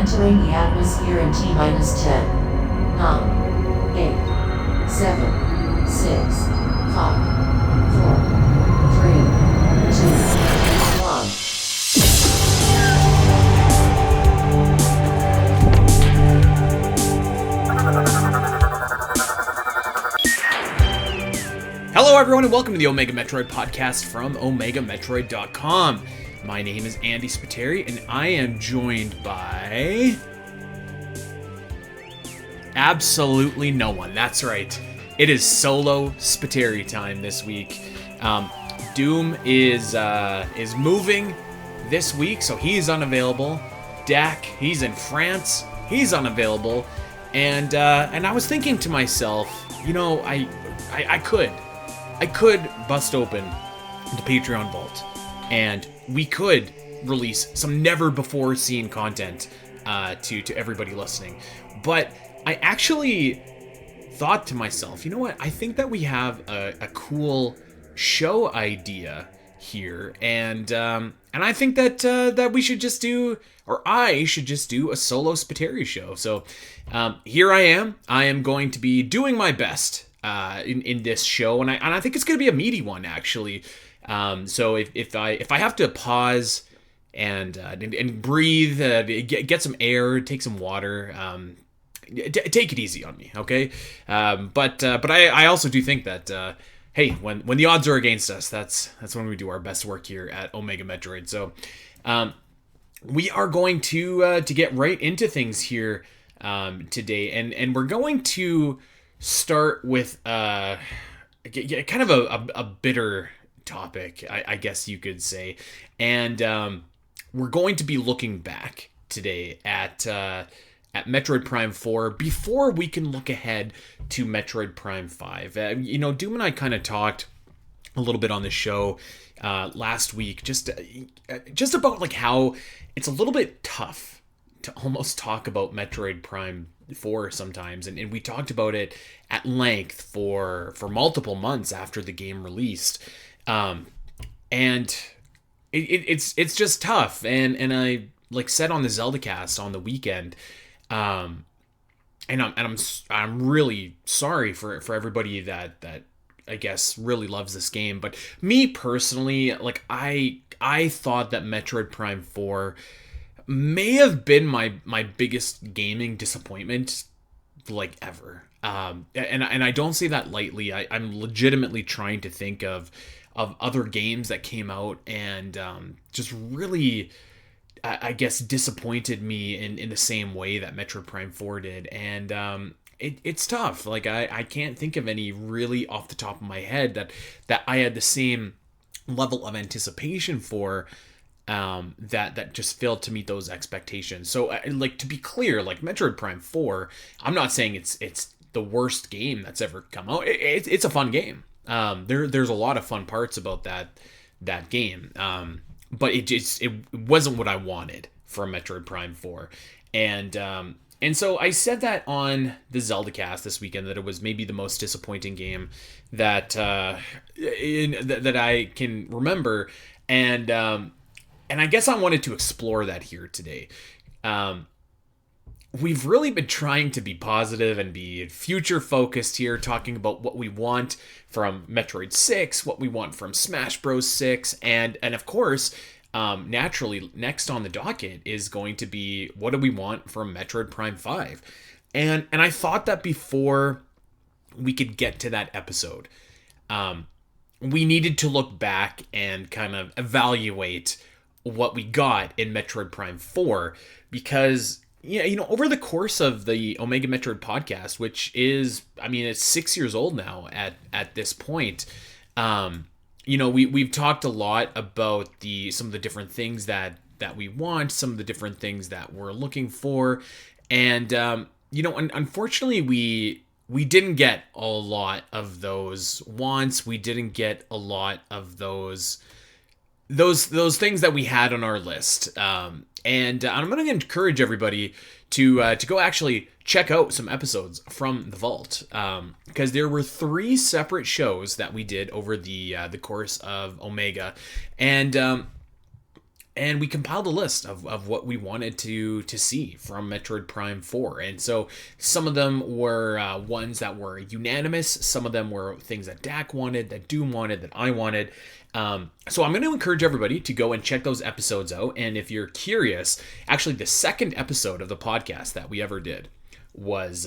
Entering the atmosphere in T minus 10, 9, 8, 7, 6, 5, 4, 3, 2, 1. Hello everyone and welcome to the Omega Metroid podcast from OmegaMetroid.com. My name is Andy Spiteri and I am joined by... absolutely no one. That's right. It is solo Spiteri time this week. Doom is moving this week, so he's unavailable. Dak, he's in France. He's unavailable. And I was thinking to myself, you know, I could bust open the Patreon vault, and we could release some never-before-seen content to everybody listening. But I actually thought to myself, you know what? I think that we have a cool show idea here, and I think that we should just do, or I should just do a solo Spiteri show. So here I am. I am going to be doing my best in this show, and I think it's going to be a meaty one, actually. So if I have to pause and breathe, get some air, take some water, take it easy on me, okay? But I also do think that hey, when the odds are against us, that's when we do our best work here at Omega Metroid. So we are going to get right into things here today, and we're going to start with kind of a bitter topic, I guess you could say, and we're going to be looking back today at Metroid Prime 4 before we can look ahead to Metroid Prime 5. You know, Doom and I kind of talked a little bit on the show last week, just about like how it's a little bit tough to almost talk about Metroid Prime 4 sometimes, and we talked about it at length for multiple months after the game released, and it's just tough, and I like said on the Zelda cast on the weekend, and I'm really sorry for everybody that I guess really loves this game, but me personally, like I thought that Metroid Prime 4 may have been my biggest gaming disappointment like ever, and I don't say that lightly. I'm legitimately trying to think of other games that came out and just really I guess disappointed me in the same way that Metroid Prime 4 did, and it's tough. Like I can't think of any really off the top of my head that I had the same level of anticipation for, that just failed to meet those expectations. So like, to be clear, like Metroid Prime 4, I'm not saying it's the worst game that's ever come out. It's a fun game. There's a lot of fun parts about that game. But it wasn't what I wanted from Metroid Prime 4. And so I said that on the Zelda cast this weekend, that it was maybe the most disappointing game that that I can remember, and I guess I wanted to explore that here today. We've really been trying to be positive and be future focused here, talking about what we want from Metroid 6, what we want from Smash Bros. 6, and of course, naturally, next on the docket is going to be, what do we want from Metroid Prime 5? And I thought that before we could get to that episode, we needed to look back and kind of evaluate what we got in Metroid Prime 4, because you know, over the course of the Omega Metroid podcast, which is, I mean, it's 6 years old now at this point, you know, we've talked a lot about some of the different things that we want, some of the different things that we're looking for, and you know, unfortunately, we didn't get a lot of those wants. We didn't get a lot of those things that we had on our list. And I'm going to encourage everybody to go actually check out some episodes from the vault, because there were 3 separate shows that we did over the course of Omega, and and we compiled a list of what we wanted to see from Metroid Prime 4. And so some of them were ones that were unanimous. Some of them were things that Dak wanted, that Doom wanted, that I wanted. So I'm going to encourage everybody to go and check those episodes out. And if you're curious, actually the second episode of the podcast that we ever did was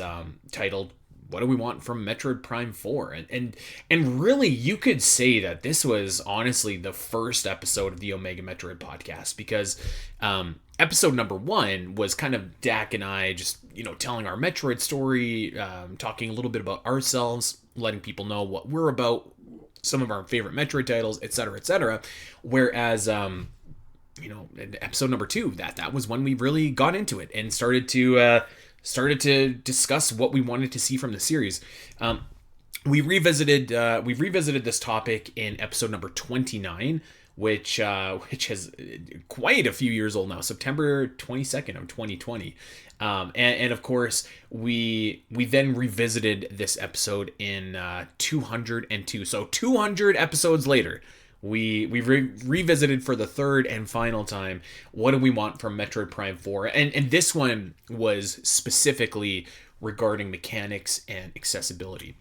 titled "What Do We Want from Metroid Prime 4?" And really, you could say that this was honestly the first episode of the Omega Metroid podcast, because episode number 1 was kind of Dak and I just, telling our Metroid story, talking a little bit about ourselves, letting people know what we're about, some of our favorite Metroid titles, etc., etc. Whereas, in episode number 2, that was when we really got into it and started to discuss what we wanted to see from the series. We revisited this topic in episode number 29, which is quite a few years old now, September 22nd of 2020. And of course, we then revisited this episode in 202. So 200 episodes later, we revisited for the third and final time what do we want from Metroid Prime 4. And this one was specifically regarding mechanics and accessibility.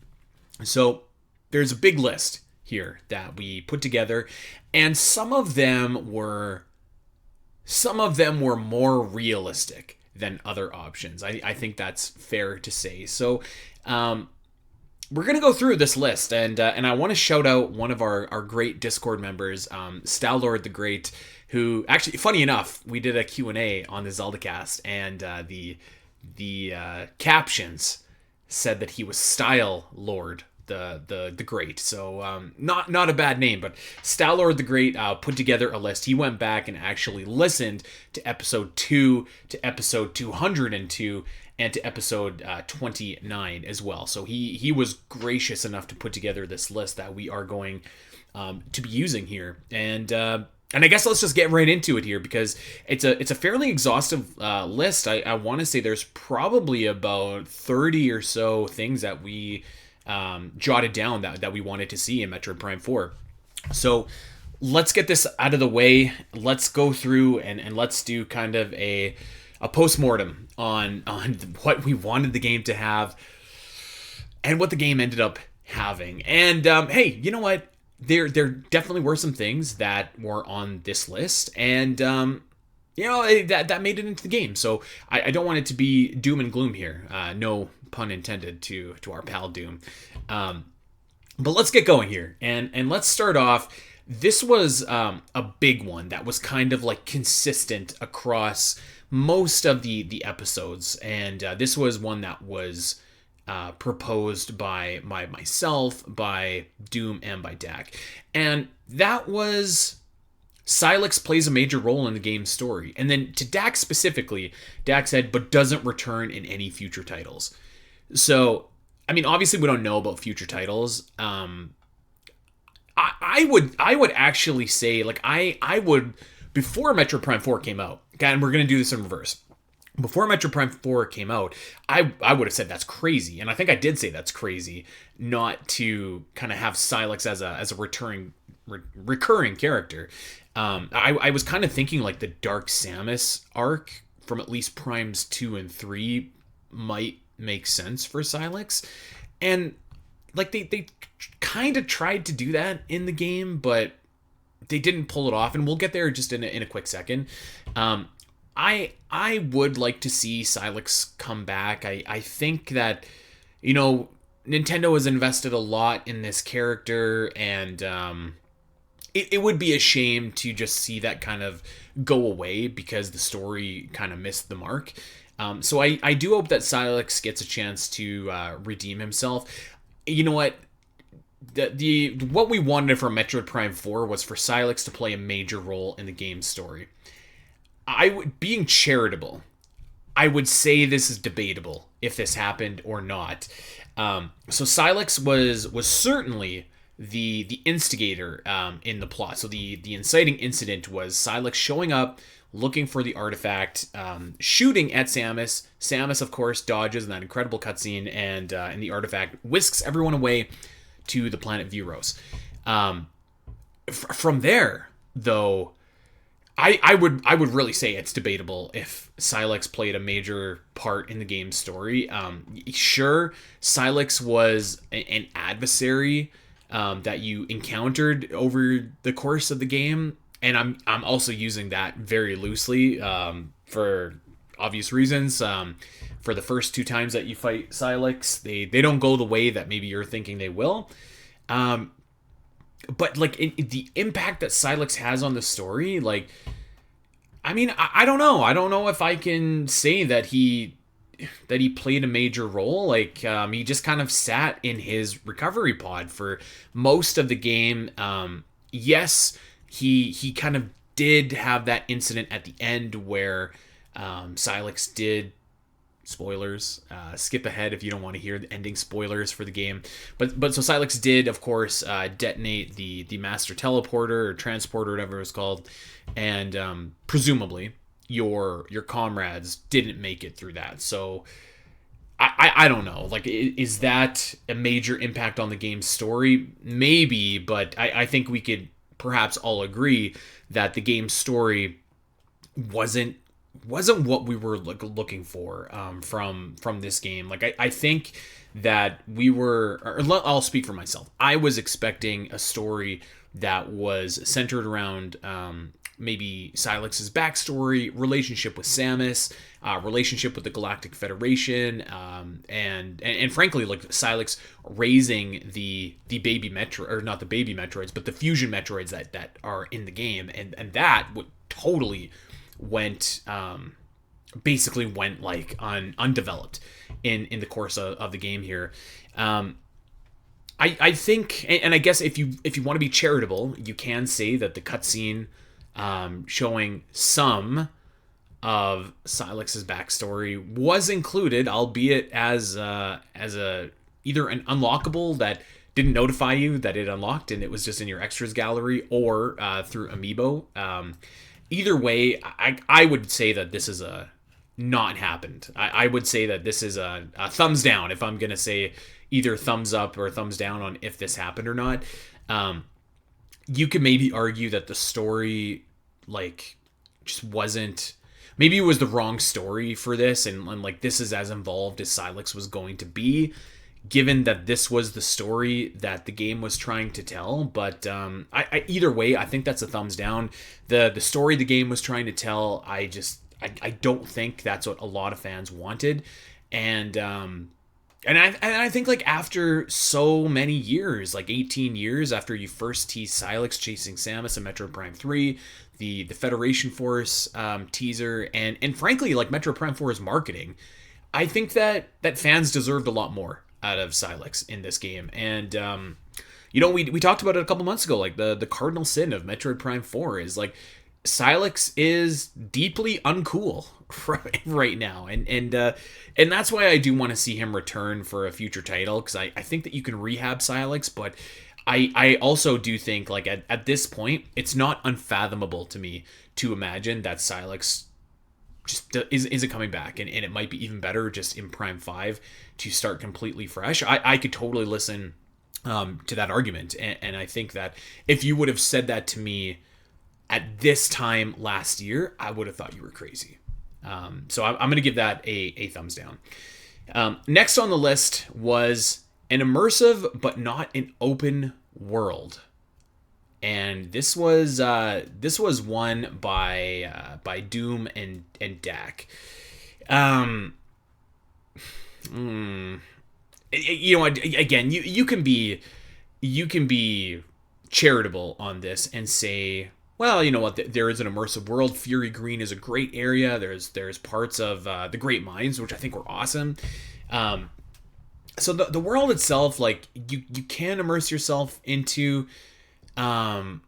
So there's a big list here that we put together, and some of them were more realistic than other options. I think that's fair to say. So we're going to go through this list, and I want to shout out one of our great Discord members, Stalord the Great, who actually, funny enough, we did a Q&A on the ZeldaCast, and the captions said that he was Style Lord the Great. So not a bad name, but Stalord the Great put together a list. He went back and actually listened to episode 2, to episode 202, and to episode 29 as well. So he was gracious enough to put together this list that we are going to be using here. And I guess let's just get right into it here, because it's a fairly exhaustive list. I want to say there's probably about 30 or so things that we jotted down that we wanted to see in Metroid Prime 4. So let's get this out of the way. Let's go through and let's do kind of a post-mortem on what we wanted the game to have and what the game ended up having. And hey, you know what? There definitely were some things that were on this list, and that made it into the game. So I don't want it to be doom and gloom here. No pun intended to our pal Doom. But let's get going here, and let's start off. This was a big one that was kind of like consistent across most of the episodes, and this was one that was proposed by myself, by Doom, and by Dak. And that was Sylix plays a major role in the game's story. And then to Dak specifically, Dak said, but doesn't return in any future titles. So, I mean, obviously we don't know about future titles. I would actually say, like, I would, before Metroid Prime 4 came out, and we're going to do this in reverse. Before Metroid Prime 4 came out, I would have said that's crazy. And I think I did say that's crazy not to kind of have Sylix as a recurring character. I was kind of thinking like the Dark Samus arc from at least Primes 2 and 3 might make sense for Sylix. And like they kind of tried to do that in the game, but they didn't pull it off. And we'll get there just in a quick second. I would like to see Sylix come back. I think that, Nintendo has invested a lot in this character, and it would be a shame to just see that kind of go away because the story kind of missed the mark. So I do hope that Sylix gets a chance to redeem himself. You know what? What we wanted from Metroid Prime 4 was for Sylix to play a major role in the game's story. Being charitable, I would say this is debatable if this happened or not. So Sylix was certainly the instigator in the plot. So the inciting incident was Sylix showing up, looking for the artifact, shooting at Samus. Samus, of course, dodges in that incredible cutscene, and the artifact whisks everyone away to the planet Vuros. From there, though, I would really say it's debatable if Silex played a major part in the game's story. Sure, Silex was an adversary that you encountered over the course of the game, and I'm also using that very loosely for obvious reasons. For the first two times that you fight Silex, they don't go the way that maybe you're thinking they will. But like the impact that Silex has on the story, like, I mean, I don't know. I don't know if I can say that he played a major role. Like, he just kind of sat in his recovery pod for most of the game. Yes, he kind of did have that incident at the end where Silex did, spoilers, skip ahead if you don't want to hear the ending spoilers for the game, but so Silex did, of course, detonate the master teleporter or transporter, whatever it was called, and presumably your comrades didn't make it through that. So I don't know, like, is that a major impact on the game's story? Maybe, but I think we could perhaps all agree that the game's story wasn't what we were looking for from this game. Like, I think that we were, or I'll speak for myself. I was expecting a story that was centered around maybe Silex's backstory, relationship with Samus, relationship with the Galactic Federation, and frankly, like, Silex raising the baby Metroid, or not the baby Metroids, but the fusion Metroids that are in the game, and that would totally went like undeveloped in the course of the game here. I think, and I guess if you want to be charitable, you can say that the cutscene showing some of Silex's backstory was included, albeit as a either an unlockable that didn't notify you that it unlocked and it was just in your extras gallery, or through amiibo. Either way, I would say that this is a not happened. I would say that this is a thumbs down if I'm going to say either thumbs up or thumbs down on if this happened or not. You could maybe argue that the story, like, just wasn't... Maybe it was the wrong story for this, and like, this is as involved as Silex was going to be, given that this was the story that the game was trying to tell. But either way, I think that's a thumbs down. The story the game was trying to tell, I don't think that's what a lot of fans wanted. And I think, like, after so many years, like 18 years after you first teased Silex chasing Samus in Metroid Prime 3, the Federation Force teaser, and frankly, like, Metroid Prime 4's marketing, I think that fans deserved a lot more out of Silex in this game. And we talked about it a couple months ago, like, the cardinal sin of Metroid Prime 4 is, like, Silex is deeply uncool right now, and that's why I do want to see him return for a future title, because I think that you can rehab Silex, but I also do think, like, at this point, it's not unfathomable to me to imagine that Silex just isn't coming back, and it might be even better just in Prime 5 to start completely fresh. I could totally listen to that argument, and I think that if you would have said that to me at this time last year, I would have thought you were crazy. So I'm going to give that a thumbs down. Next on the list was an immersive but not an open world, and this was won by Doom and Dak. You know, again, you can be charitable on this and say, well, you know what, there is an immersive world. Fury Green is a great area. There's parts of the Great Mines, which I think were awesome. So the world itself, like, you can immerse yourself into, and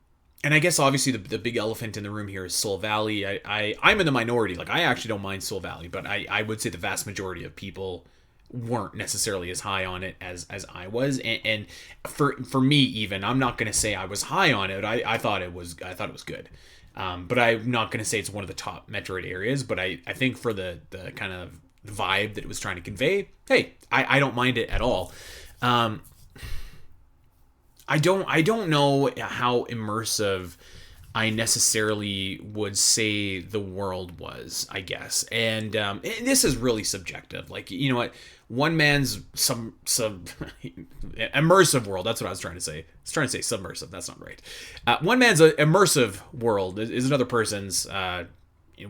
I guess obviously the big elephant in the room here is Soul Valley. I'm in the minority. Like, I actually don't mind Soul Valley, but I would say the vast majority of people weren't necessarily as high on it as I was, and for me, even, I'm not going to say I was high on it. I thought it was good, but I'm not going to say it's one of the top Metroid areas. But I think for the kind of vibe that it was trying to convey, hey, I don't mind it at all. I don't know how immersive I necessarily would say the world was, I guess. And this is really subjective. Like, you know what? One man's some immersive world. That's what I was trying to say. I was trying to say submersive. That's not right. One man's immersive world is another person's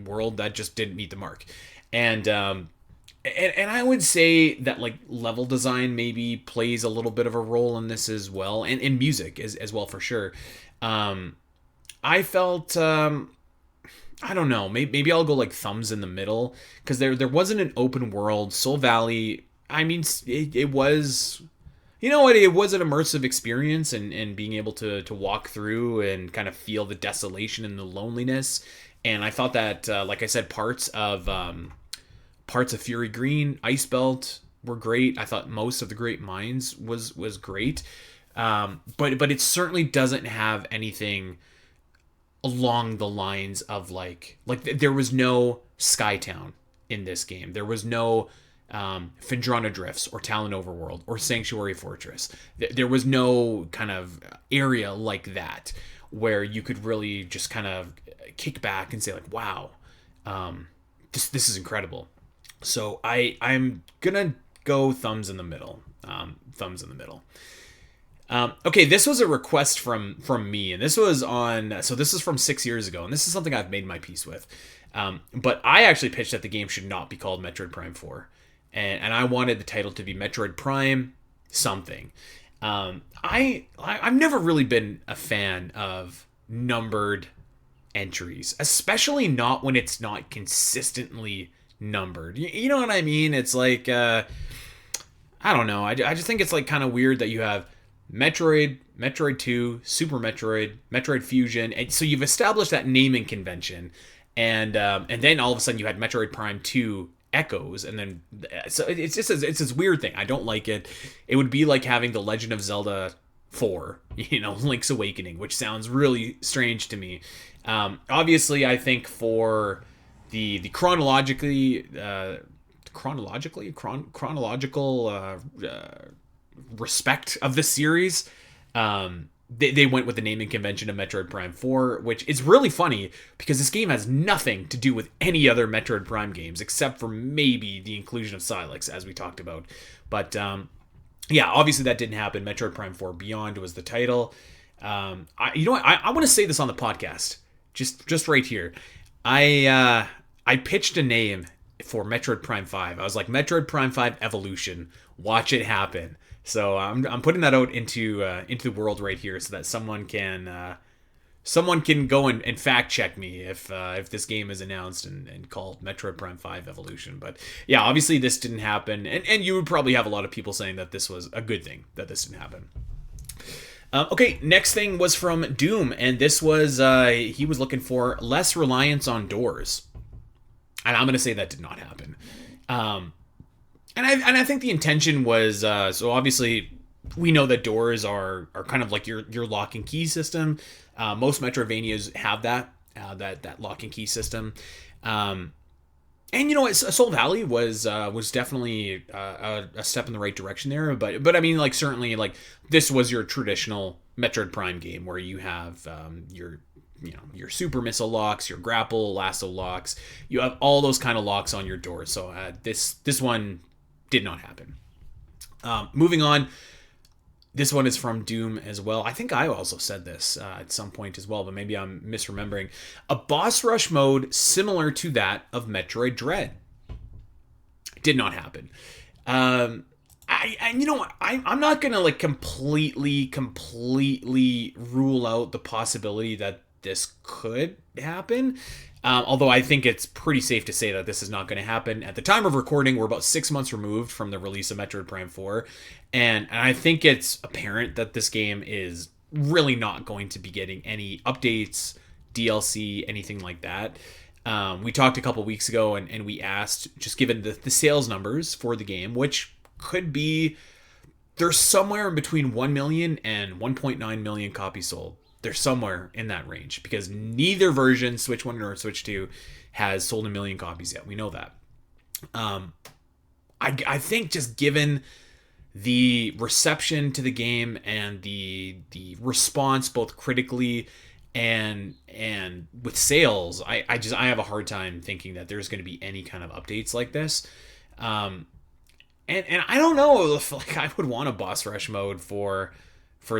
world that just didn't meet the mark. And I would say that like level design maybe plays a little bit of a role in this as well, and in music as well for sure. I felt I don't know, maybe I'll go like thumbs in the middle, because there wasn't an open world. Soul Valley, I mean, it was, you know what, it was an immersive experience, and being able to walk through and kind of feel the desolation and the loneliness. And I thought that like I said, parts of Fury Green, Ice Belt were great. I thought most of the Great Mines was great. But it certainly doesn't have anything along the lines of like there was no Skytown in this game. There was no Phendrana Drifts or Talon Overworld or Sanctuary Fortress. There was no kind of area like that where you could really just kind of kick back and say like, wow, this is incredible. So I'm gonna go thumbs in the middle. Thumbs in the middle. Okay, this was a request from me, and this was this is from 6 years ago, and this is something I've made my peace with. But I actually pitched that the game should not be called Metroid Prime 4, and I wanted the title to be Metroid Prime something. I've never really been a fan of numbered entries, especially not when it's not consistently numbered. You know what I mean? It's like I don't know. I just think it's like kind of weird that you have Metroid, Metroid 2, Super Metroid, Metroid Fusion, and so you've established that naming convention, and then all of a sudden you had Metroid Prime 2 Echoes, and then so it's just it's this weird thing. I don't like it. It would be like having The Legend of Zelda 4, Link's Awakening, which sounds really strange to me. Obviously, I think for the chronological respect of the series, they went with the naming convention of Metroid Prime 4, which is really funny because this game has nothing to do with any other Metroid Prime games except for maybe the inclusion of Silex, as we talked about. But yeah, obviously that didn't happen. Metroid Prime 4 Beyond was the title. I want to say this on the podcast, just right here. I pitched a name for Metroid Prime 5. I was like, Metroid Prime 5 Evolution. Watch it happen. So I'm putting that out into the world right here, so that someone can go and fact check me if this game is announced and called Metroid Prime 5 Evolution. But yeah, obviously this didn't happen, and you would probably have a lot of people saying that this was a good thing that this didn't happen. Okay, next thing was from Doom, and this was he was looking for less reliance on doors, and I'm gonna say that did not happen. And I think the intention was, so obviously we know that doors are kind of like your lock and key system. Most Metroidvanias have that lock and key system. And you know what, Soul Valley was definitely a step in the right direction there. But I mean, like, certainly, like, this was your traditional Metroid Prime game where you have your super missile locks, your grapple, lasso locks. You have all those kind of locks on your door. So this one did not happen. Moving on, this one is from Doom as well. I think I also said this at some point as well, but maybe I'm misremembering. A boss rush mode similar to that of Metroid Dread did not happen. I'm not gonna like completely rule out the possibility that this could happen. Although I think it's pretty safe to say that this is not going to happen. At the time of recording, we're about 6 months removed from the release of Metroid Prime 4. And I think it's apparent that this game is really not going to be getting any updates, DLC, anything like that. We talked a couple weeks ago and we asked, just given the sales numbers for the game, which could be, they're somewhere in between 1 million and 1.9 million copies sold. They're somewhere in that range because neither version, Switch 1 or Switch 2, has sold 1 million copies yet. We know that. I think just given the reception to the game and the response both critically and with sales, I have a hard time thinking that there's going to be any kind of updates like this. And I don't know if like I would want a boss rush mode for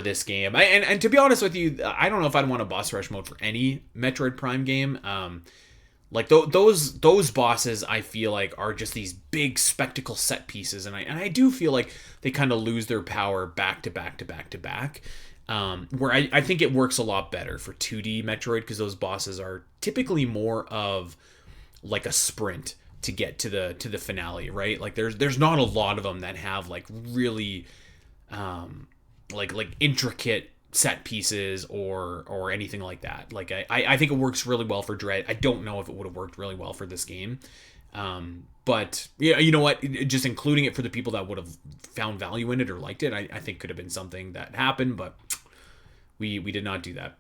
this game. And to be honest with you, I don't know if I'd want a boss rush mode for any Metroid Prime game. Like those bosses, I feel like are just these big spectacle set pieces, and I do feel like they kind of lose their power back to back to back to back. Where I think it works a lot better for 2D Metroid, because those bosses are typically more of like a sprint to get to the finale, right? Like there's not a lot of them that have like really like intricate set pieces or anything like that. Like I think it works really well for Dread. I don't know if it would have worked really well for this game. But yeah, you know what? Just including it for the people that would have found value in it or liked it, I think could have been something that happened, but we did not do that.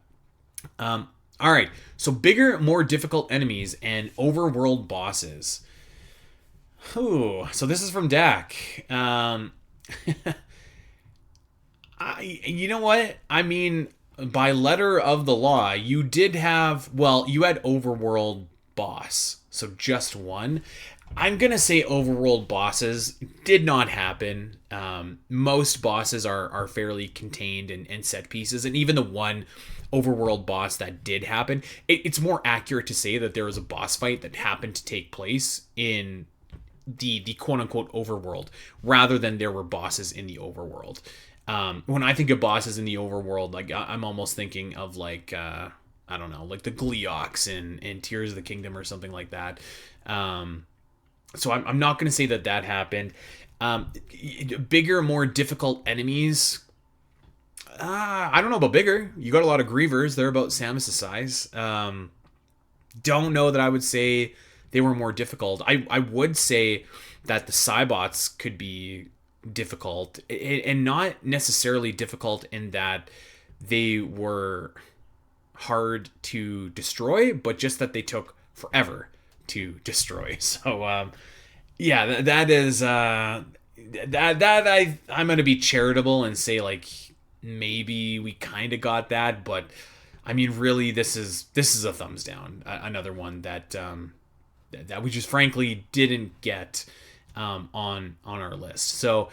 All right, so bigger, more difficult enemies and overworld bosses. Ooh, so this is from Dak. You know what? I mean, by letter of the law, you did have, well, you had overworld boss, so just one. I'm going to say overworld bosses did not happen. Most bosses are fairly contained and set pieces, and even the one overworld boss that did happen, it's more accurate to say that there was a boss fight that happened to take place in the quote-unquote overworld, rather than there were bosses in the overworld. When I think of bosses in the overworld, like I'm almost thinking of like I don't know, like the Gleeoks in Tears of the Kingdom or something like that. So I'm not going to say that happened. Bigger, more difficult enemies. I don't know about bigger. You got a lot of Grievers. They're about Samus' size. Don't know that I would say they were more difficult. I would say that the Cybots could be difficult, and not necessarily difficult in that they were hard to destroy, but just that they took forever to destroy. So yeah, that is I'm gonna be charitable and say like maybe we kind of got that, but I mean really this is a thumbs down. Another one that we just frankly didn't get on our list. So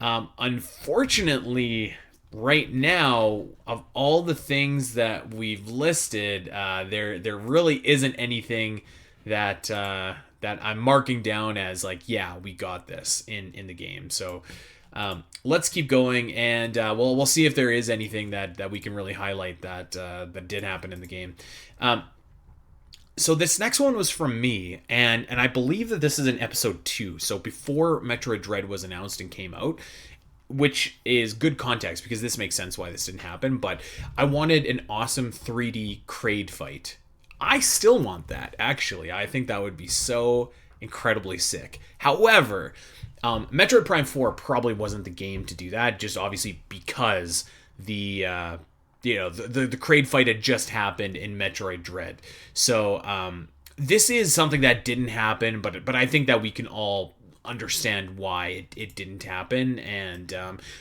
unfortunately right now, of all the things that we've listed, there really isn't anything that I'm marking down as like, yeah, we got this in the game. So let's keep going, and we'll see if there is anything that we can really highlight that did happen in the game. So this next one was from me, and I believe that this is in episode 2, so before Metroid Dread was announced and came out, which is good context because this makes sense why this didn't happen, but I wanted an awesome 3D Kraid fight. I still want that, actually. I think that would be so incredibly sick. However, Metroid Prime 4 probably wasn't the game to do that, just obviously because the Kraid fight had just happened in Metroid Dread. So this is something that didn't happen, but I think that we can all understand why it didn't happen. And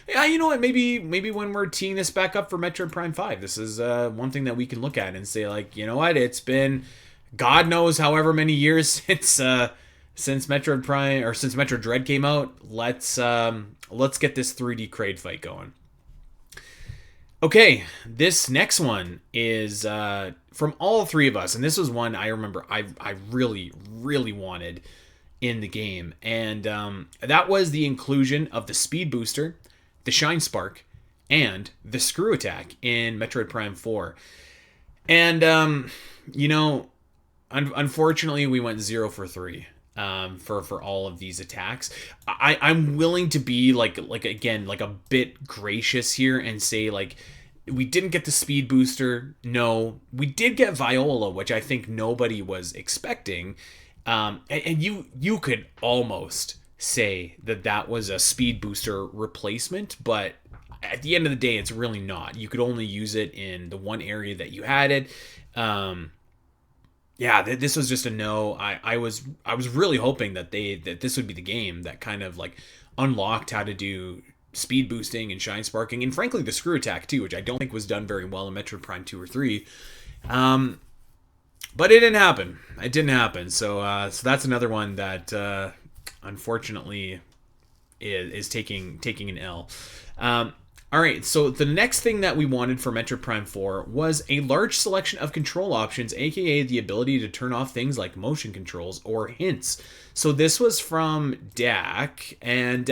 yeah, you know what? Maybe when we're teeing this back up for Metroid Prime 5, this is one thing that we can look at and say like, you know what? It's been God knows however many years since Metroid Prime or since Metroid Dread came out. Let's get this 3D Kraid fight going. Okay, this next one is from all three of us, and this was one I remember I really, really wanted in the game, and that was the inclusion of the Speed Booster, the Shine Spark, and the Screw Attack in Metroid Prime 4. And, unfortunately, we went 0 for 3 for all of these attacks. I'm willing to be like a bit gracious here and say like we didn't get the Speed Booster. No, we did get Viola, which I think nobody was expecting. And you could almost say that was a Speed Booster replacement, but at the end of the day, it's really not. You could only use it in the one area that you had it. This was just a no. I was really hoping that this would be the game that kind of like unlocked how to do speed boosting and shine sparking, and frankly the screw attack too, which I don't think was done very well in Metroid Prime 2 or 3. But it didn't happen. It didn't happen. So that's another one that unfortunately is taking an L. All right, so the next thing that we wanted for Metroid Prime 4 was a large selection of control options, aka the ability to turn off things like motion controls or hints. So this was from Dak, and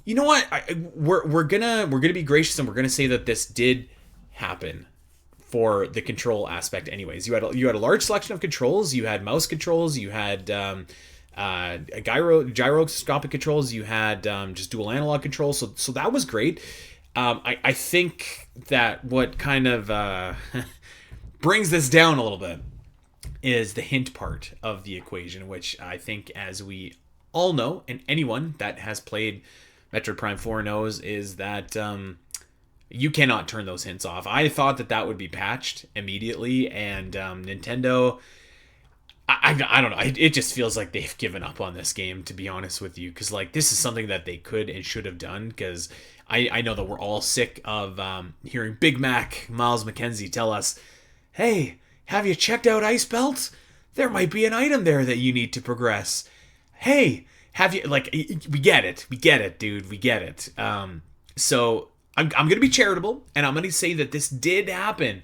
you know what? We're gonna be gracious, and we're gonna say that this did happen for the control aspect. Anyways, you had a large selection of controls. You had mouse controls. You had gyroscopic controls. You had just dual analog controls. So that was great. I think that what kind of brings this down a little bit is the hint part of the equation, which I think, as we all know, and anyone that has played Metroid Prime 4 knows, is that you cannot turn those hints off. I thought that would be patched immediately, and Nintendo, I don't know. It just feels like they've given up on this game, to be honest with you, because like this is something that they could and should have done. Because I know that we're all sick of hearing Big Mac Miles McKenzie tell us, "Hey, have you checked out Ice Belt? There might be an item there that you need to progress. Hey, have you like? We get it, dude. We get it." So I'm going to be charitable, and I'm going to say that this did happen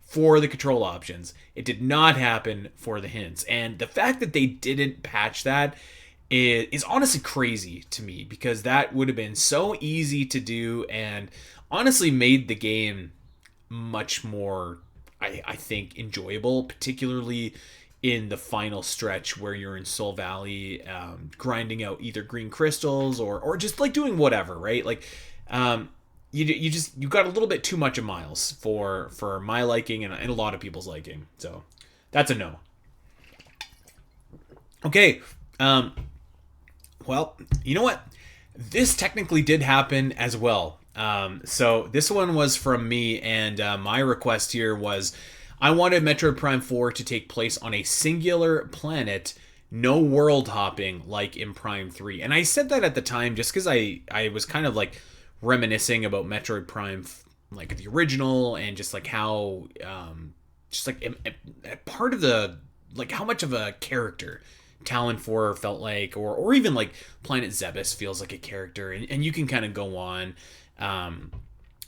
for the control options. It did not happen for the hints. And the fact that they didn't patch that is honestly crazy to me, because that would have been so easy to do and honestly made the game much more, I think, enjoyable, particularly in the final stretch where you're in Soul Valley, grinding out either green crystals or just like doing whatever, right? Like, you got a little bit too much of Miles for my liking and a lot of people's liking. So that's a no. Okay. Well, you know what? This technically did happen as well. So this one was from me, and my request here was I wanted Metroid Prime 4 to take place on a singular planet, no world hopping like in Prime 3. And I said that at the time just because I was kind of like reminiscing about Metroid Prime, like the original, and just like how just like a part of the, like how much of a character Talon 4 felt like, or even like Planet Zebes feels like a character, and you can kind of go on, and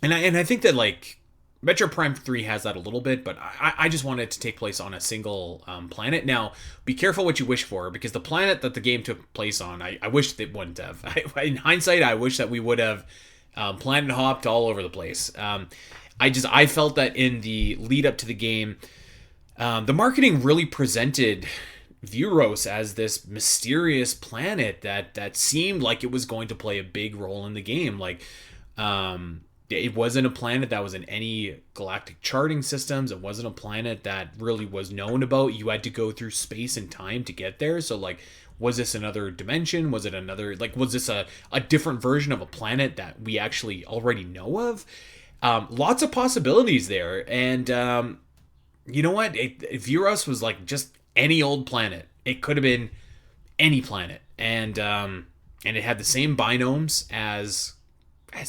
I think that like Metroid Prime 3 has that a little bit, but I just wanted it to take place on a single planet. Now, be careful what you wish for, because the planet that the game took place on, I wish it wouldn't have. In hindsight, I wish that we would have planet hopped all over the place. I felt that in the lead up to the game, the marketing really presented Vuros as this mysterious planet that seemed like it was going to play a big role in the game. Like, it wasn't a planet that was in any galactic charting systems. It wasn't a planet that really was known about. You had to go through space and time to get there. So like, was this another dimension? Was it another, like, was this a different version of a planet that we actually already know of? Lots of possibilities there. And you know what? Vuros was like just any old planet. It could have been any planet. And it had the same binomes as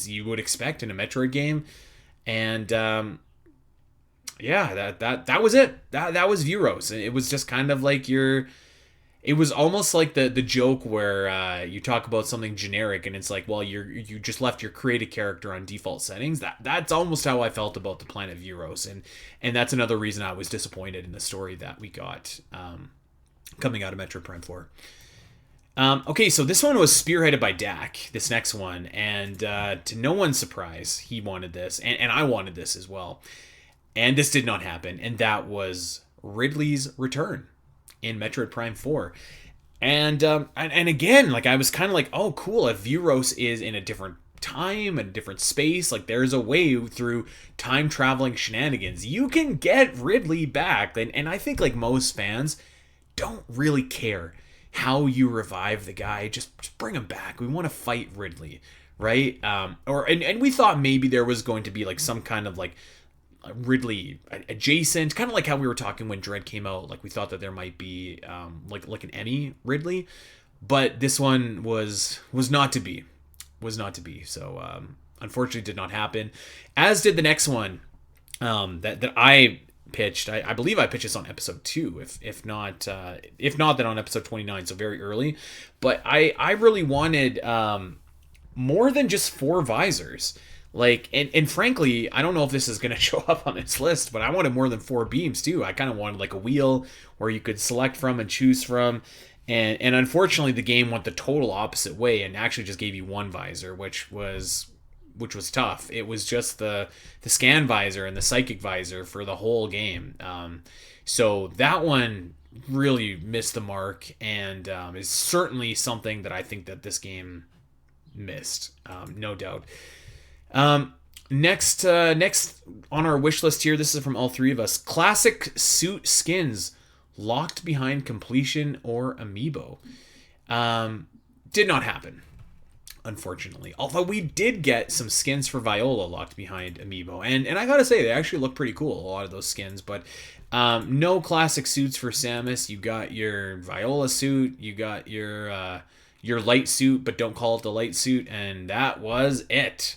you would expect in a Metroid game. And yeah, that was it. That was Vuros. It was just kind of like it was almost like the joke where you talk about something generic and it's like, well, you just left your created character on default settings. That's almost how I felt about the planet Vuros, and that's another reason I was disappointed in the story that we got coming out of Metroid Prime 4. Okay, so this one was spearheaded by Dak, this next one, and to no one's surprise, he wanted this, and I wanted this as well. And this did not happen, and that was Ridley's return in Metroid Prime 4. And again, like, I was kind of like, oh, cool, if Vuros is in a different time and a different space, like, there's a way through time-traveling shenanigans. You can get Ridley back, and I think, like, most fans don't really care how you revive the guy. Just bring him back. We want to fight Ridley, right? And we thought maybe there was going to be like some kind of like Ridley adjacent, kind of like how we were talking when Dread came out. Like, we thought that there might be like an Emmy Ridley, but this one was not to be. to be. So unfortunately did not happen, as did the next one that I pitched. I believe I pitched this on episode 2, if not then on episode 29, so very early. But I really wanted more than just 4 visors. Like, and frankly, I don't know if this is going to show up on this list, but I wanted more than 4 beams too. I kind of wanted like a wheel where you could select from and choose from. And unfortunately, the game went the total opposite way and actually just gave you 1 visor, which was tough. It was just the scan visor and the psychic visor for the whole game. So that one really missed the mark, and is certainly something that I think that this game missed, no doubt. Next on our wish list here, this is from all 3 of us. Classic suit skins locked behind completion or amiibo. Did not happen, unfortunately. Although we did get some skins for Viola locked behind amiibo, and I gotta say they actually look pretty cool, a lot of those skins. But no classic suits for Samus. You got your Viola suit, you got your light suit, but don't call it the light suit, and that was it.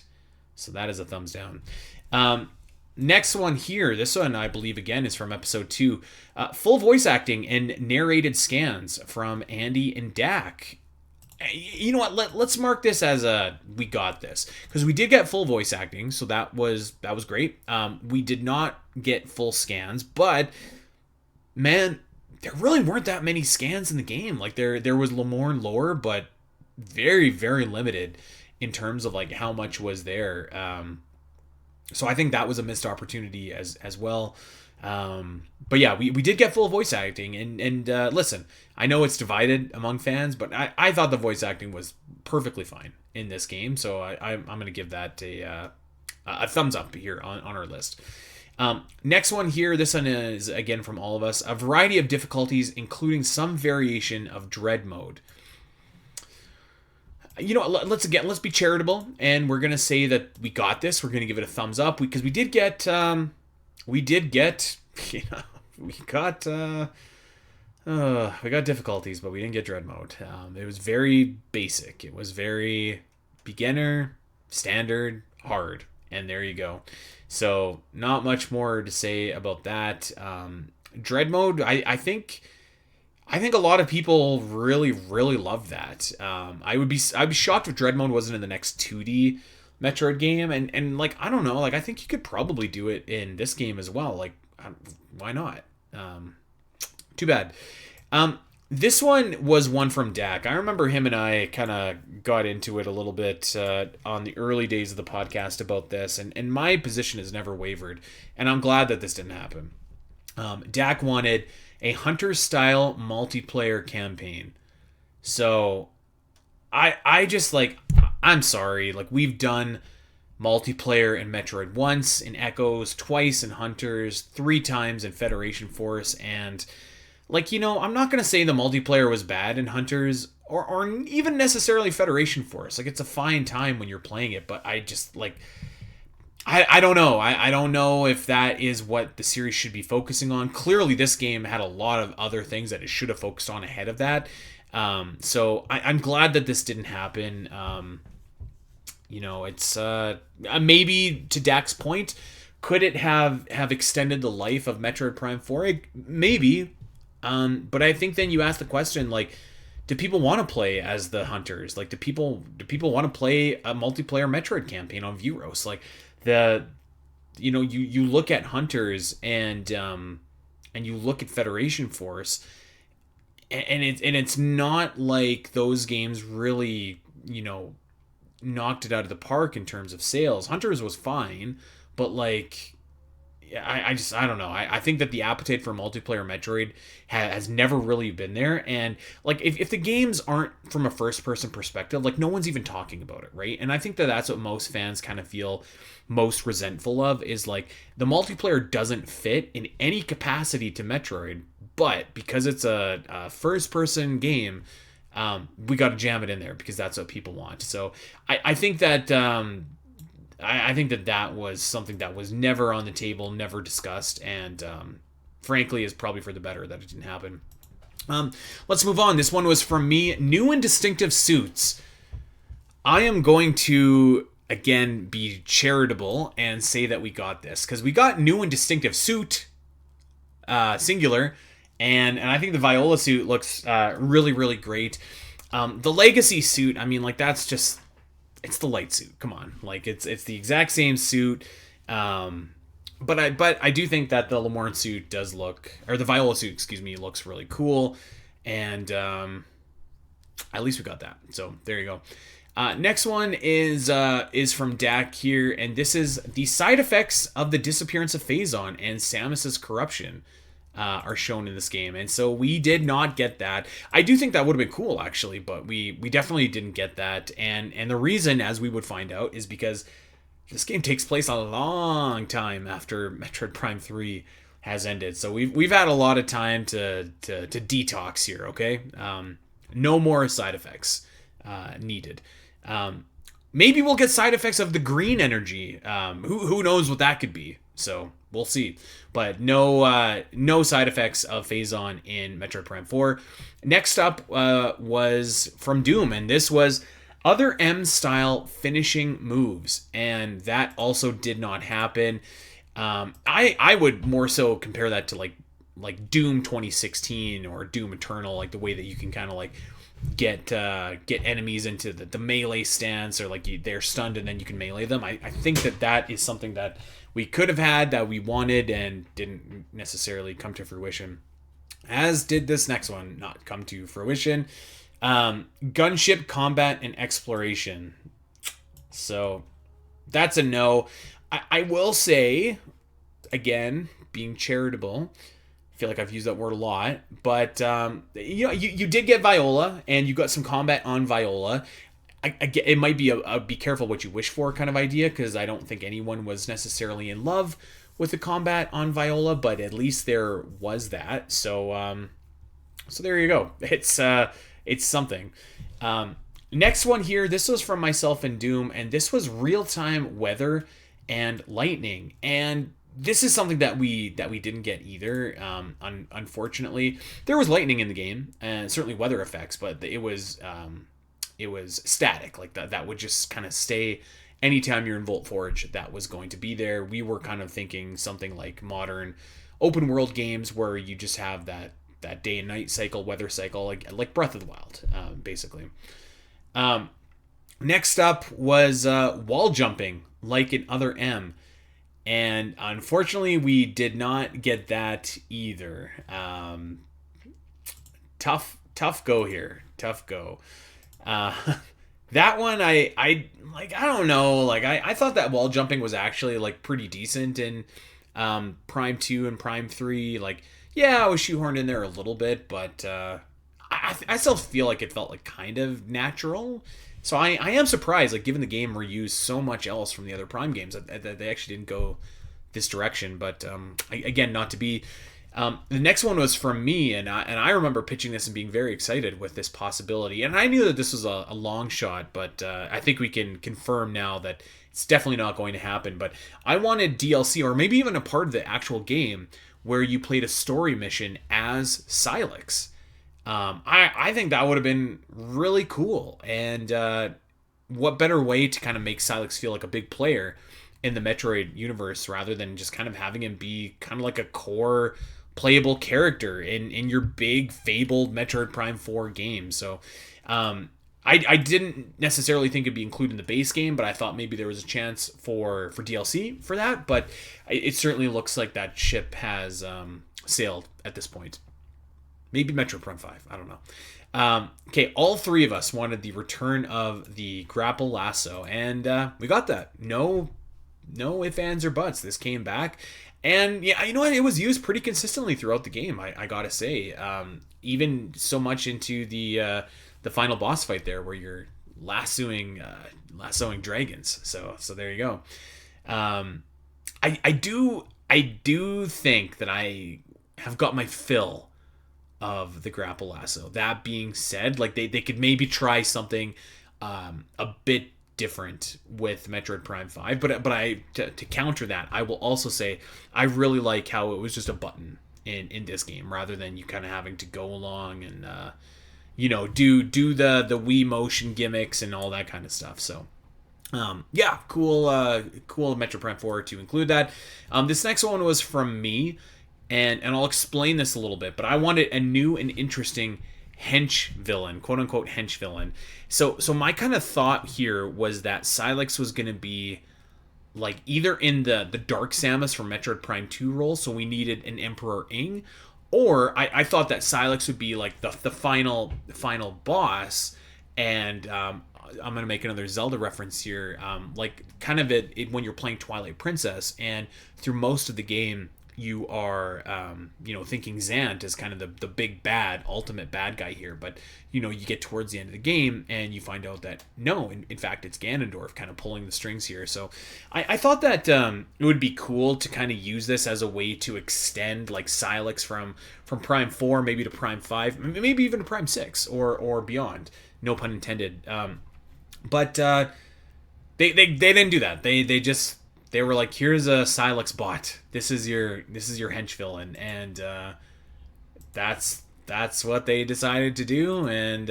So that is a thumbs down. Next one here, this one I believe again is from episode 2. Full voice acting and narrated scans from Andy and Dak. You know what? Let's mark this as we got this, because we did get full voice acting, so that was great. We did not get full scans, but man, there really weren't that many scans in the game. Like there was Lamorne lore, but very, very limited in terms of like how much was there. So I think that was a missed opportunity as well. But yeah, we did get full voice acting, and listen, I know it's divided among fans, but I thought the voice acting was perfectly fine in this game, so I'm going to give that a thumbs up here on our list. Next one here, this one is again from all of us. A variety of difficulties, including some variation of dread mode. You know, let's be charitable, and we're gonna say that we got this. We're gonna give it a thumbs up, because we did get, we got difficulties, but we didn't get dread mode. It was very basic. It was very beginner, standard, hard, and there you go. So not much more to say about that. Dread mode, I think a lot of people really, really love that. I'd be shocked if Dread Mode wasn't in the next 2D Metroid game, and like, I don't know, like I think you could probably do it in this game as well. Like, why not? Too bad. This one was one from Dak. I remember him and I kind of got into it a little bit on the early days of the podcast about this, and my position has never wavered, and I'm glad that this didn't happen. Dak wanted a hunter-style multiplayer campaign. So, I just, like, I'm sorry. Like, we've done multiplayer in Metroid once, in Echoes, twice in Hunters, 3 times in Federation Force, and, like, you know, I'm not going to say the multiplayer was bad in Hunters, or even necessarily Federation Force. Like, it's a fine time when you're playing it, but I just, like... I don't know. I don't know if that is what the series should be focusing on. Clearly, this game had a lot of other things that it should have focused on ahead of that. So I'm glad that this didn't happen. You know, it's maybe to Dak's point, could it have extended the life of Metroid Prime 4? Maybe. But I think then you ask the question, like, do people want to play as the hunters? Like, do people want to play a multiplayer Metroid campaign on Vuros? Like, you look at Hunters and you look at Federation Force, and it's not like those games really, you know, knocked it out of the park in terms of sales. Hunters was fine, but like, I don't know. I think that the appetite for multiplayer Metroid has never really been there. And like, if the games aren't from a first person perspective, like, no one's even talking about it, right? And I think that that's what most fans kind of feel most resentful of, is like, the multiplayer doesn't fit in any capacity to Metroid, but because it's a first person game, we got to jam it in there because that's what people want. So I think that I think that was something that was never on the table, never discussed, and frankly is probably for the better that it didn't happen. Let's move on. This one was from me. New and distinctive suits. I am going to again be charitable and say that we got this because we got new and distinctive suit, singular, and I think the Viola suit looks really, really great. The Legacy suit, I mean, like that's just, it's the light suit. Come on, like it's the exact same suit. But I do think that the Lamorne suit does look, or the Viola suit, excuse me, looks really cool, and at least we got that. So there you go. Next one is from Dak here, and this is the side effects of the disappearance of Phazon and Samus's corruption are shown in this game, and so we did not get that. I do think that would have been cool actually, but we definitely didn't get that, and the reason, as we would find out, is because this game takes place a long time after Metroid Prime 3 has ended, so we've had a lot of time to detox here. Okay, no more side effects needed. Maybe we'll get side effects of the green energy. Who knows what that could be? So we'll see. But no side effects of Phazon in Metroid Prime 4. Next up was from Doom, and this was other M-style finishing moves, and that also did not happen. I would more so compare that to like Doom 2016 or Doom Eternal, like the way that you can kind of like get enemies into the melee stance, or like they're stunned and then you can melee them. I think that is something that we could have had, that we wanted and didn't necessarily come to fruition, as did this next one not come to fruition. Gunship combat and exploration, so that's a no. I will say, again, being charitable, I feel like I've used that word a lot, but you did get Viola, and you got some combat on Viola. It might be a be careful what you wish for kind of idea, because I don't think anyone was necessarily in love with the combat on Viola, but at least there was that. So there you go. It's something. Next one here, this was from myself and Doom, and this was real-time weather and lightning, and this is something that we didn't get either. Unfortunately, there was lightning in the game and certainly weather effects, but it was static. Like that would just kind of stay anytime you're in Volt Forge. That was going to be there. We were kind of thinking something like modern open world games where you just have that day and night cycle, weather cycle, like Breath of the Wild, basically. Next up was wall jumping, like in Other M. And unfortunately, we did not get that either. Tough go here. Tough go. That one, I don't know. Like, I thought that wall jumping was actually like pretty decent in Prime 2 and Prime 3. Like, yeah, I was shoehorned in there a little bit, but I still feel like it felt like kind of natural. So I am surprised, like, given the game reused so much else from the other Prime games, that they actually didn't go this direction. But again, not to be. The next one was from me, and I remember pitching this and being very excited with this possibility. And I knew that this was a long shot, but I think we can confirm now that it's definitely not going to happen. But I wanted DLC, or maybe even a part of the actual game, where you played a story mission as Sylix. I think that would have been really cool, and what better way to kind of make Sylix feel like a big player in the Metroid universe, rather than just kind of having him be kind of like a core playable character in your big fabled Metroid Prime 4 game. So I didn't necessarily think it'd be included in the base game, but I thought maybe there was a chance for DLC for that, but it certainly looks like that ship has sailed at this point. Maybe Metroid Prime 5. I don't know. Okay, all three of us wanted the return of the grapple lasso, and we got that. No ifs, ands, or buts. This came back, and yeah, you know what? It was used pretty consistently throughout the game. I gotta say, even so much into the final boss fight there, where you're lassoing dragons. So there you go. I do think that I have got my fill of the grapple lasso. That being said, like they could maybe try something a bit different with Metroid Prime 5, but to counter that, I will also say I really like how it was just a button in this game, rather than you kind of having to go along do the Wii motion gimmicks and all that kind of stuff. So yeah, cool Metroid Prime 4 to include that. This next one was from me, and I'll explain this a little bit, but I wanted a new and interesting hench villain, quote unquote hench villain. So my kind of thought here was that Silex was going to be like either in the Dark Samus from Metroid Prime 2 role, so we needed an Emperor Ing, or I thought that Silex would be like the final boss, and I'm gonna make another Zelda reference here, like kind of when you're playing Twilight Princess, and through most of the game you are thinking Zant is kind of the big bad ultimate bad guy here, but you get towards the end of the game and you find out that no, in fact it's Ganondorf kind of pulling the strings here. So I thought that it would be cool to kind of use this as a way to extend like Silex from Prime 4 maybe to Prime 5, maybe even to Prime 6 or beyond, no pun intended. But they didn't do that. They were like, here's a Silex bot. This is your hench villain, and that's what they decided to do. And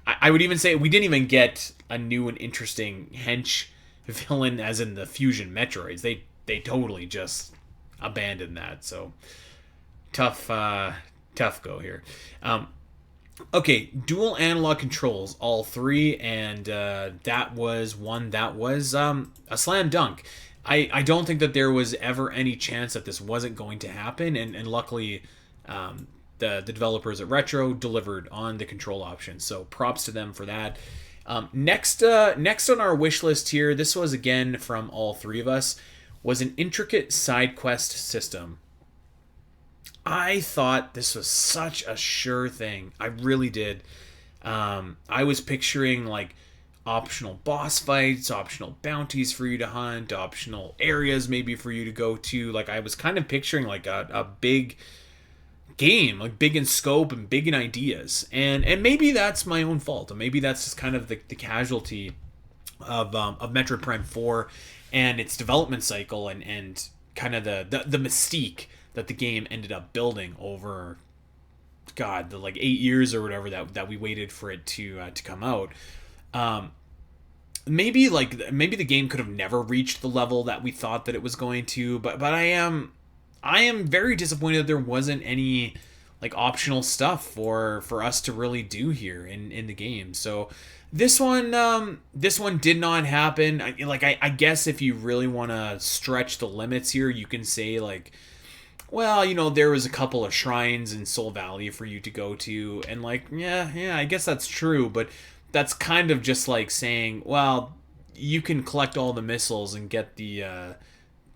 I would even say we didn't even get a new and interesting hench villain, as in the Fusion Metroids. They totally just abandoned that. So tough go here. Okay, dual analog controls, all three, and that was one that was a slam dunk. I don't think that there was ever any chance that this wasn't going to happen, and luckily the developers at Retro delivered on the control option, so props to them for that. Next on our wish list here, this was again from all three of us, was an intricate side quest system. I thought this was such a sure thing. I really did. I was picturing like optional boss fights, optional bounties for you to hunt, optional areas maybe for you to go to. Like I was kind of picturing like a big game, like big in scope and big in ideas. And maybe that's my own fault. And maybe that's just kind of the casualty of Metroid Prime 4 and its development cycle and kind of the mystique that the game ended up building over, God, the like 8 years or whatever that we waited for it to come out. Maybe the game could have never reached the level that we thought that it was going to, but I am very disappointed that there wasn't any like optional stuff for us to really do here in the game. So this one did not happen. I guess if you really want to stretch the limits here, you can say like, well, there was a couple of shrines in Soul Valley for you to go to, and like, yeah, I guess that's true, but that's kind of just like saying, well, you can collect all the missiles and get the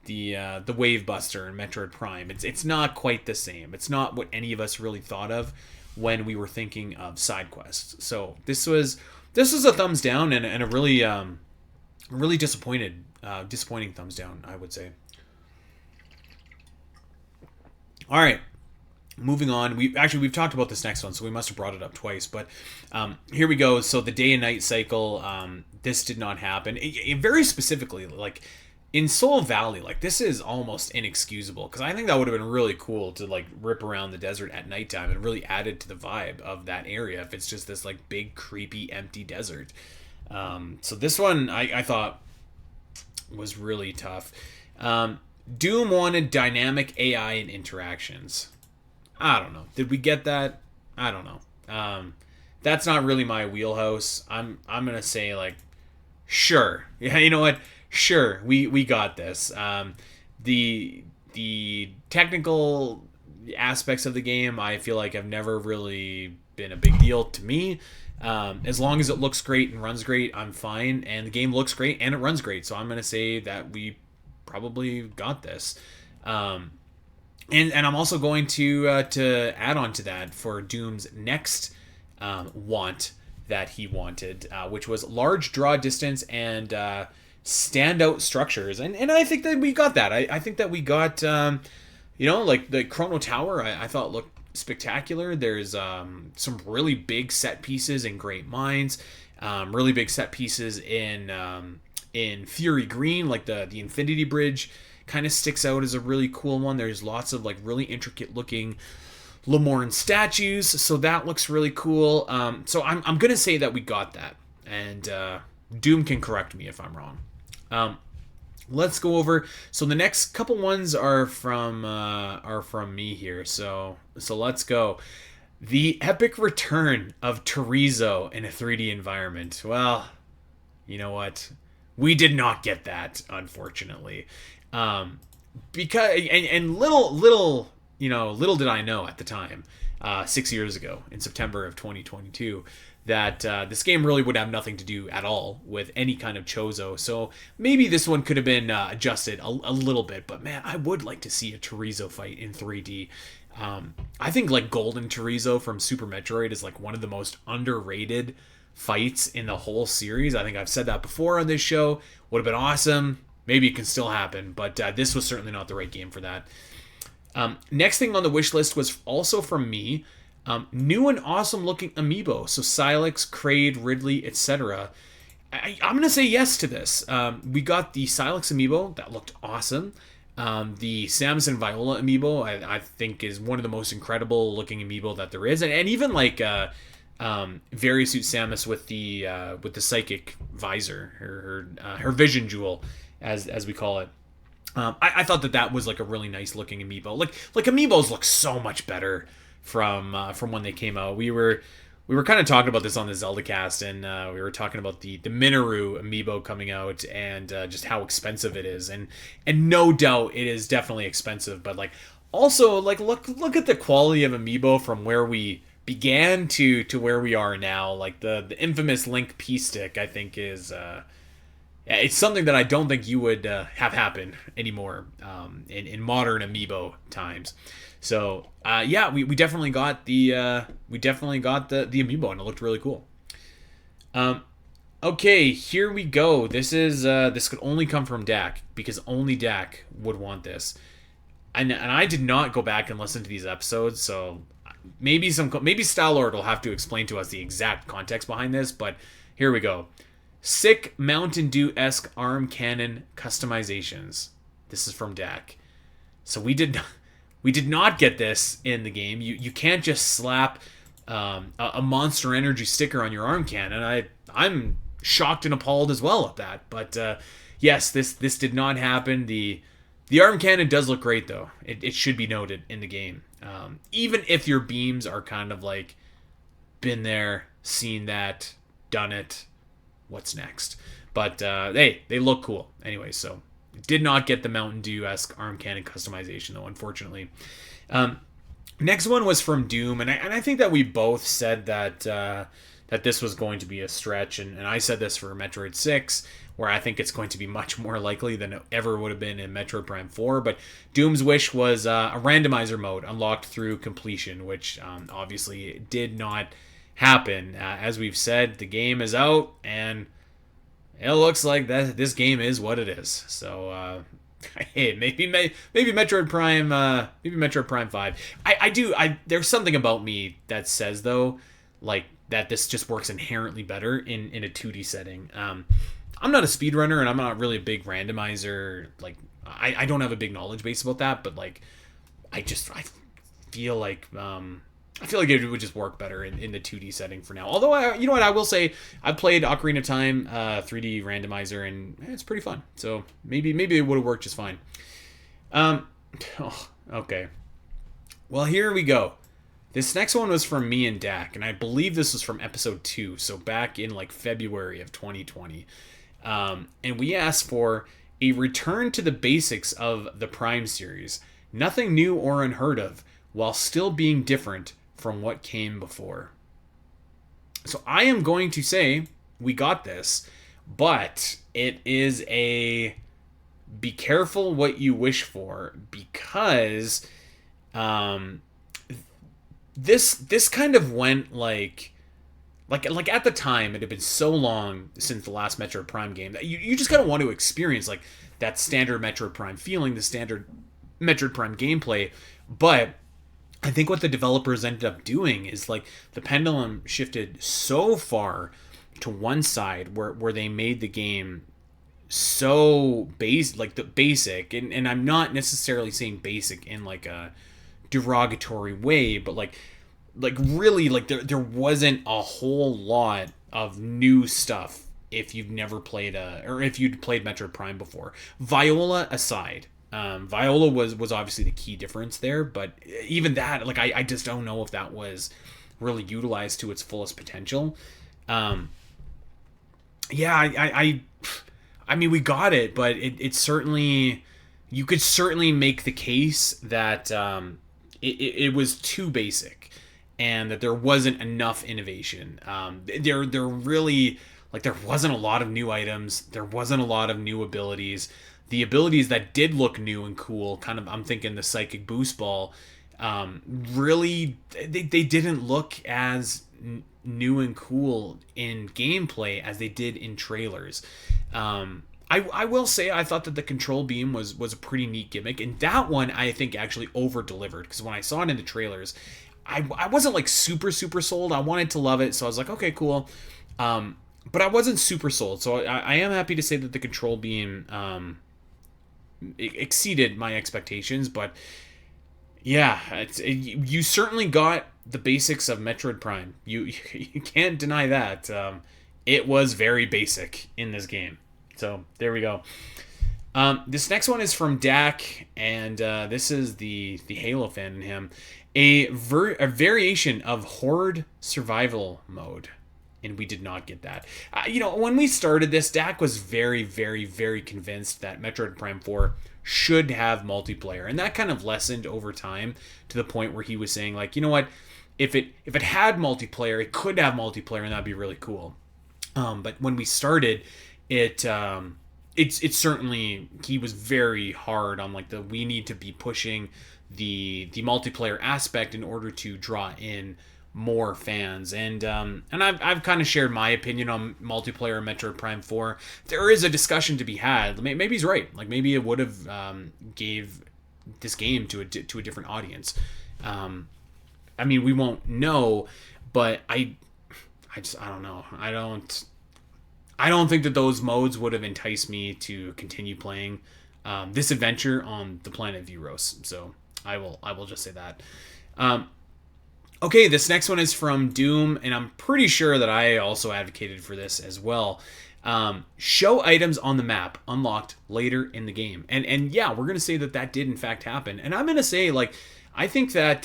Wave Buster in Metroid Prime. It's not quite the same. It's not what any of us really thought of when we were thinking of side quests. So this was a thumbs down and a really disappointing thumbs down, I would say. All right, moving on. We've talked about this next one, so we must have brought it up twice. But here we go. So the day and night cycle, this did not happen. Very specifically, like in Soul Valley, like this is almost inexcusable, because I think that would have been really cool to like rip around the desert at nighttime and really added to the vibe of that area if it's just this like big, creepy, empty desert. So this one I thought was really tough. Doom wanted dynamic AI and interactions. I don't know. Did we get that? I don't know. That's not really my wheelhouse. I'm gonna say like, sure. Yeah, you know what? Sure, we got this. The technical aspects of the game, I feel like have never really been a big deal to me. As long as it looks great and runs great, I'm fine. And the game looks great and it runs great, so I'm gonna say that we probably got this. And I'm also going to add on to that for Doom's next want that he wanted, which was large draw distance and standout structures. And I think that we got that. I think that we got, like the Chrono Tower, I thought looked spectacular. There's some really big set pieces in Great Mines, really big set pieces in Fury Green, like the Infinity Bridge kind of sticks out as a really cool one. There's lots of like really intricate looking Lemorne statues, so that looks really cool. So I'm gonna say that we got that, and Doom can correct me if I'm wrong. Let's go over. So the next couple ones are from me here. So let's go. The epic return of Chorizo in a 3D environment. Well, you know what? We did not get that, unfortunately. Because and little did I know at the time, 6 years ago in September of 2022, that this game really would have nothing to do at all with any kind of Chozo. So maybe this one could have been adjusted a little bit. But man, I would like to see a Chorizo fight in 3D. I think like Golden Chorizo from Super Metroid is like one of the most underrated fights in the whole series. I think I've said that before on this show. Would have been awesome. Maybe it can still happen, but this was certainly not the right game for that. Next thing on the wish list was also from me. New and awesome looking amiibo. So Silex, Kraid, Ridley, etc. I'm going to say yes to this. We got the Silex amiibo. That looked awesome. The Samus and Viola amiibo, I think, is one of the most incredible looking amiibo that there is. And even like Varisuit Samus with the psychic visor, her vision jewel, as we call it. I thought that was like a really nice looking amiibo. Like amiibos look so much better from when they came out. We were kind of talking about this on the Zelda cast, and we were talking about the Minoru amiibo coming out and just how expensive it is, and no doubt it is definitely expensive, but like also like look at the quality of amiibo from where we began to where we are now. Like the infamous Link P stick, I think is it's something that I don't think you would have happen anymore in modern amiibo times. So yeah, we definitely got the amiibo, and it looked really cool. Okay, here we go. This could only come from Dak, because only Dak would want this. And I did not go back and listen to these episodes, so maybe Style Lord will have to explain to us the exact context behind this, but here we go. Sick Mountain Dew-esque arm cannon customizations. This is from Dak. So we did not get this in the game. You can't just slap a Monster Energy sticker on your arm cannon. I'm shocked and appalled as well at that. But yes, this did not happen. The arm cannon does look great, though. It should be noted in the game. Even if your beams are kind of like, been there, seen that, done it, what's next? But hey, they look cool. Anyway, so did not get the Mountain Dew-esque arm cannon customization, though, unfortunately. Next one was from Doom, and I think that we both said that this was going to be a stretch, and I said this for Metroid 6, where I think it's going to be much more likely than it ever would have been in Metroid Prime 4, but Doom's wish was a randomizer mode unlocked through completion, which obviously did not happen. As we've said, the game is out, and it looks like that this game is what it is. So hey, maybe Metroid Prime, maybe Metroid Prime 5. There's something about me that says, though, like that this just works inherently better in a 2D setting. I'm not a speedrunner, and I'm not really a big randomizer. Like I don't have a big knowledge base about that, but like I feel like it would just work better in the 2D setting for now. Although, you know what, I will say, I played Ocarina of Time 3D randomizer, and it's pretty fun. So maybe it would have worked just fine. Okay. Well, here we go. This next one was from me and Dak, and I believe this was from episode 2, so back in like February of 2020. And we asked for a return to the basics of the Prime series. Nothing new or unheard of, while still being different from what came before. So I am going to say we got this, but it is a be careful what you wish for, because this kind of went like at the time, it had been so long since the last Metroid Prime game that you just kind of want to experience like that standard Metroid Prime feeling, the standard Metroid Prime gameplay. But I think what the developers ended up doing is like the pendulum shifted so far to one side where they made the game so basic, and I'm not necessarily saying basic in like a derogatory way, but like really, like there wasn't a whole lot of new stuff if you've never played or if you'd played Metroid Prime before. Viola aside, Viola was obviously the key difference there, but even that, like I just don't know if that was really utilized to its fullest potential. Yeah, I mean, we got it, but it certainly, you could certainly make the case that it was too basic, and that there wasn't enough innovation. There really, like, there wasn't a lot of new items. There wasn't a lot of new abilities. The abilities that did look new and cool, kind of, I'm thinking the Psychic Boost Ball, really, they didn't look as new and cool in gameplay as they did in trailers. I will say I thought that the control beam was a pretty neat gimmick, and that one I think actually over delivered, because when I saw it in the trailers, I wasn't like super sold. I wanted to love it, so I was like, okay, cool. But I wasn't super sold, so I am happy to say that the control beam exceeded my expectations. But yeah, you certainly got the basics of Metroid Prime. You can't deny that. It was very basic in this game. So there we go. This next one is from Dak, and this is the Halo fan in him. A variation of Horde survival mode. And we did not get that. When we started this, Dak was very convinced that Metroid Prime 4 should have multiplayer. And that kind of lessened over time to the point where he was saying, like, you know what? If it had multiplayer, it could have multiplayer, and that'd be really cool. But when we started, it's certainly, he was very hard on, like, we need to be pushing the multiplayer aspect in order to draw in more fans. And I've kind of shared my opinion on multiplayer in Metroid Prime 4. There is a discussion to be had. Maybe he's right. Like, maybe it would have gave this game to a different audience. I mean, we won't know, but I don't know. I don't think that those modes would have enticed me to continue playing this adventure on the planet Vuros. So I will just say that. Okay, this next one is from Doom, and I'm pretty sure that I also advocated for this as well. Show items on the map unlocked later in the game. And yeah, we're going to say that did in fact happen. And I'm going to say, like, I think that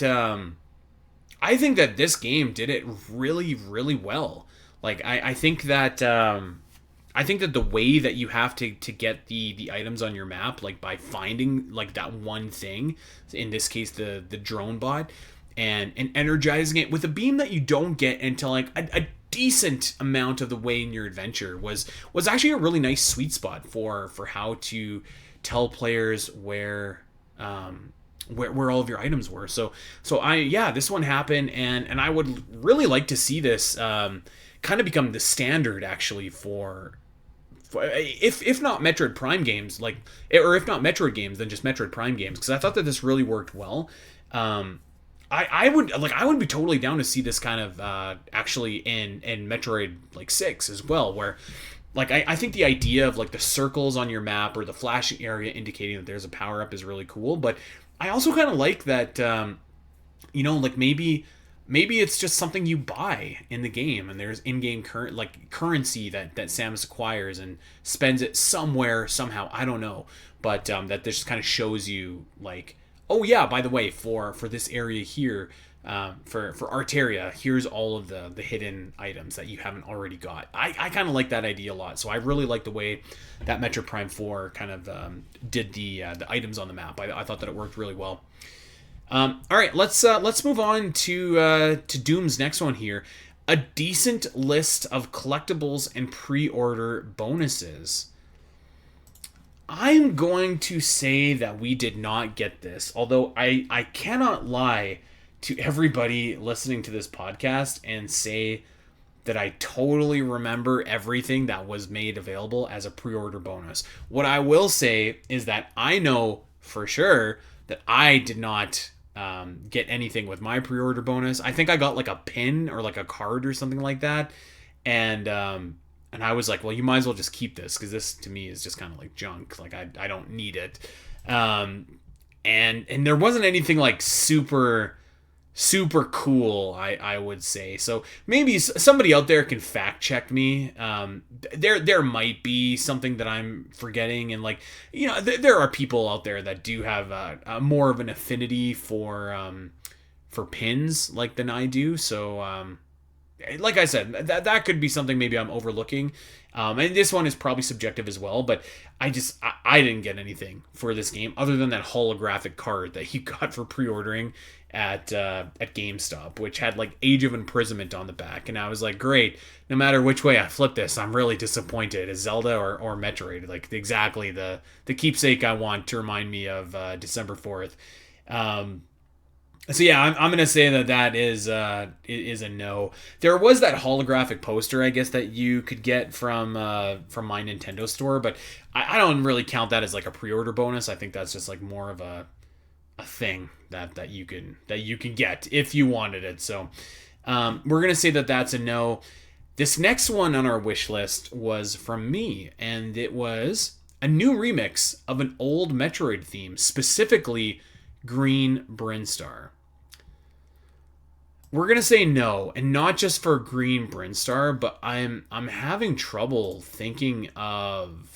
this game did it really well. Like, I think that the way that you have to get the items on your map, like by finding like that one thing, in this case the drone bot, and energizing it with a beam that you don't get until like a decent amount of the way in your adventure, was actually a really nice sweet spot for how to tell players where all of your items were. So this one happened, and I would really like to see this kind of become the standard, actually, for if not Metroid Prime games, like, or if not Metroid games, then just Metroid Prime games, because I thought that this really worked well. I would be totally down to see this kind of actually in Metroid like 6 as well, where like I think the idea of like the circles on your map or the flashing area indicating that there's a power up is really cool, but I also kind of like that like maybe it's just something you buy in the game, and there's in-game currency that Samus acquires and spends it somewhere somehow, I don't know, but that this kind of shows you, like, oh yeah, by the way, for this area here, for Arteria, here's all of the hidden items that you haven't already got. I kind of like that idea a lot, so I really like the way that Metroid Prime 4 kind of did the items on the map. I thought that it worked really well. All right, let's move on to Doom's next one here. A decent list of collectibles and pre-order bonuses. I'm going to say that we did not get this, although I cannot lie to everybody listening to this podcast and say that I totally remember everything that was made available as a pre-order bonus. What I will say is that I know for sure that I did not get anything with my pre-order bonus. I think I got like a pin or like a card or something like that, and I was like, well, you might as well just keep this, because this to me is just kind of like junk. Like I don't need it. and there wasn't anything like super cool, I would say. So maybe somebody out there can fact check me. There might be something that I'm forgetting, and like, you know, there are people out there that do have a more of an affinity for pins like than I do. So like I said, that could be something maybe I'm overlooking. And this one is probably subjective as well, but I didn't get anything for this game other than that holographic card that you got for pre-ordering at GameStop, which had like Age of Imprisonment on the back, and I was like, great. No matter which way I flip this, I'm really disappointed. Is Zelda or Metroid, like exactly the keepsake I want to remind me of December 4th. So yeah, I'm gonna say that is a no. There was that holographic poster, I guess, that you could get from my Nintendo store, but I don't really count that as like a pre-order bonus. I think that's just like more of a thing that you can get if you wanted it. So we're gonna say that's a no. This next one on our wish list was from me, and it was a new remix of an old Metroid theme, specifically Green Brinstar. We're gonna say no, and not just for Green Brinstar, but I'm having trouble thinking of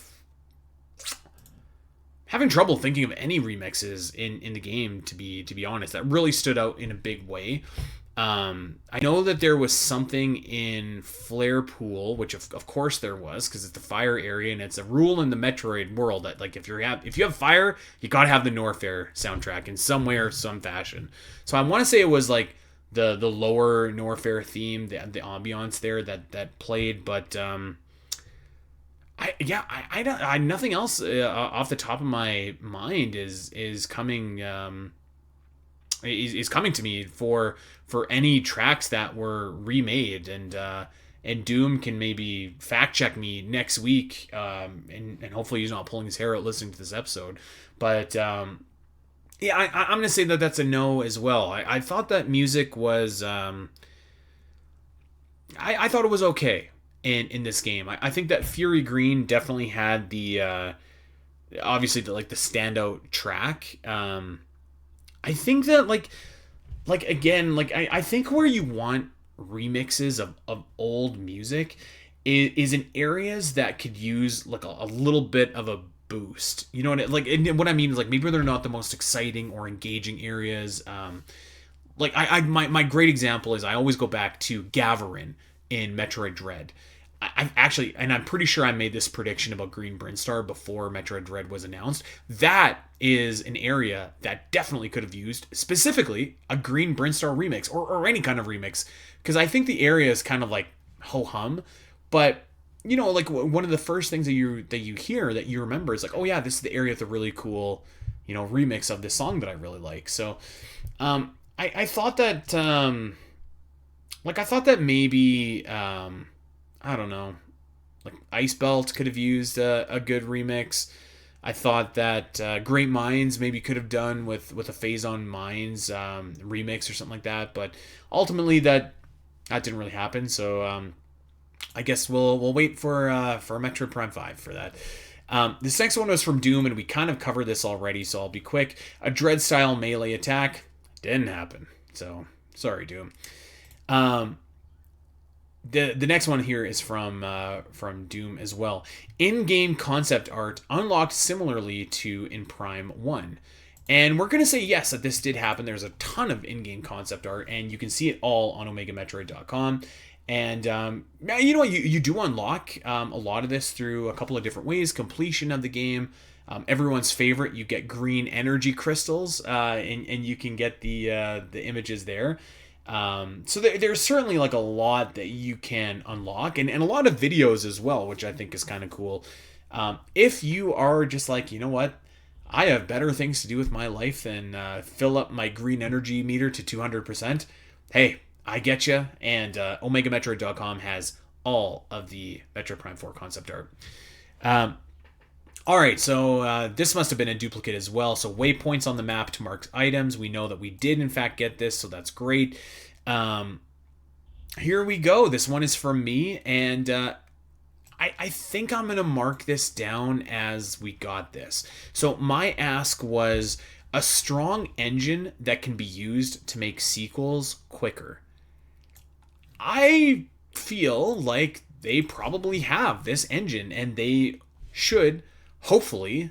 any remixes in the game, to be honest, that really stood out in a big way. I know that there was something in Flare Pool, which of course there was, because it's the fire area, and it's a rule in the Metroid world that like if you have fire, you gotta have the Norfair soundtrack in some way or some fashion. So I want to say it was like the lower Norfair theme, the ambiance there that played, but I nothing else off the top of my mind is coming is coming to me for any tracks that were remade, and Doom can maybe fact check me next week, and hopefully he's not pulling his hair out listening to this episode, but yeah, I'm gonna say that's a no as well. I thought that music was I thought it was okay in this game. I think that Fury Green definitely had the obviously the standout track. I think that like again, like I think where you want remixes of old music is in areas that could use like a little bit of a boost. You know what I mean is like maybe they're not the most exciting or engaging areas. Like my great example is I always go back to Gavarin in Metroid Dread. I've actually, and I'm pretty sure I made this prediction about Green Brinstar before Metroid Dread was announced. That is an area that definitely could have used specifically a Green Brinstar remix or any kind of remix, because I think the area is kind of like ho hum, but you know, like one of the first things that you hear that you remember is like, oh yeah, this is the area with a really cool, you know, remix of this song that I really like. So I thought that I thought that maybe I don't know, like Ice Belt could have used a good remix. I thought that Great Minds maybe could have done with a Phase on Minds remix or something like that, but ultimately that didn't really happen. So I guess we'll wait for Metroid Prime 5 for that. This next one was from Doom, and we kind of covered this already, so I'll be quick. A Dread style melee attack didn't happen, so sorry, Doom. The next one here is from Doom as well. In-game concept art unlocked similarly to in Prime 1. And we're going to say yes, that this did happen. There's a ton of in-game concept art, and you can see it all on OmegaMetroid.com. And you know what? You do unlock a lot of this through a couple of different ways. Completion of the game. Everyone's favorite, you get green energy crystals, and you can get the images there. So there's certainly like a lot that you can unlock, and a lot of videos as well, which I think is kind of cool. If you are just like, you know what, I have better things to do with my life than fill up my green energy meter to 200%, hey, I get you. And OmegaMetroid.com has all of the Metroid Prime 4 concept art. All right, so this must have been a duplicate as well. So waypoints on the map to mark items. We know that we did, in fact, get this, so that's great. Here we go. This one is from me, and I think I'm going to mark this down as we got this. So my ask was, a strong engine that can be used to make sequels quicker. I feel like they probably have this engine, and they should hopefully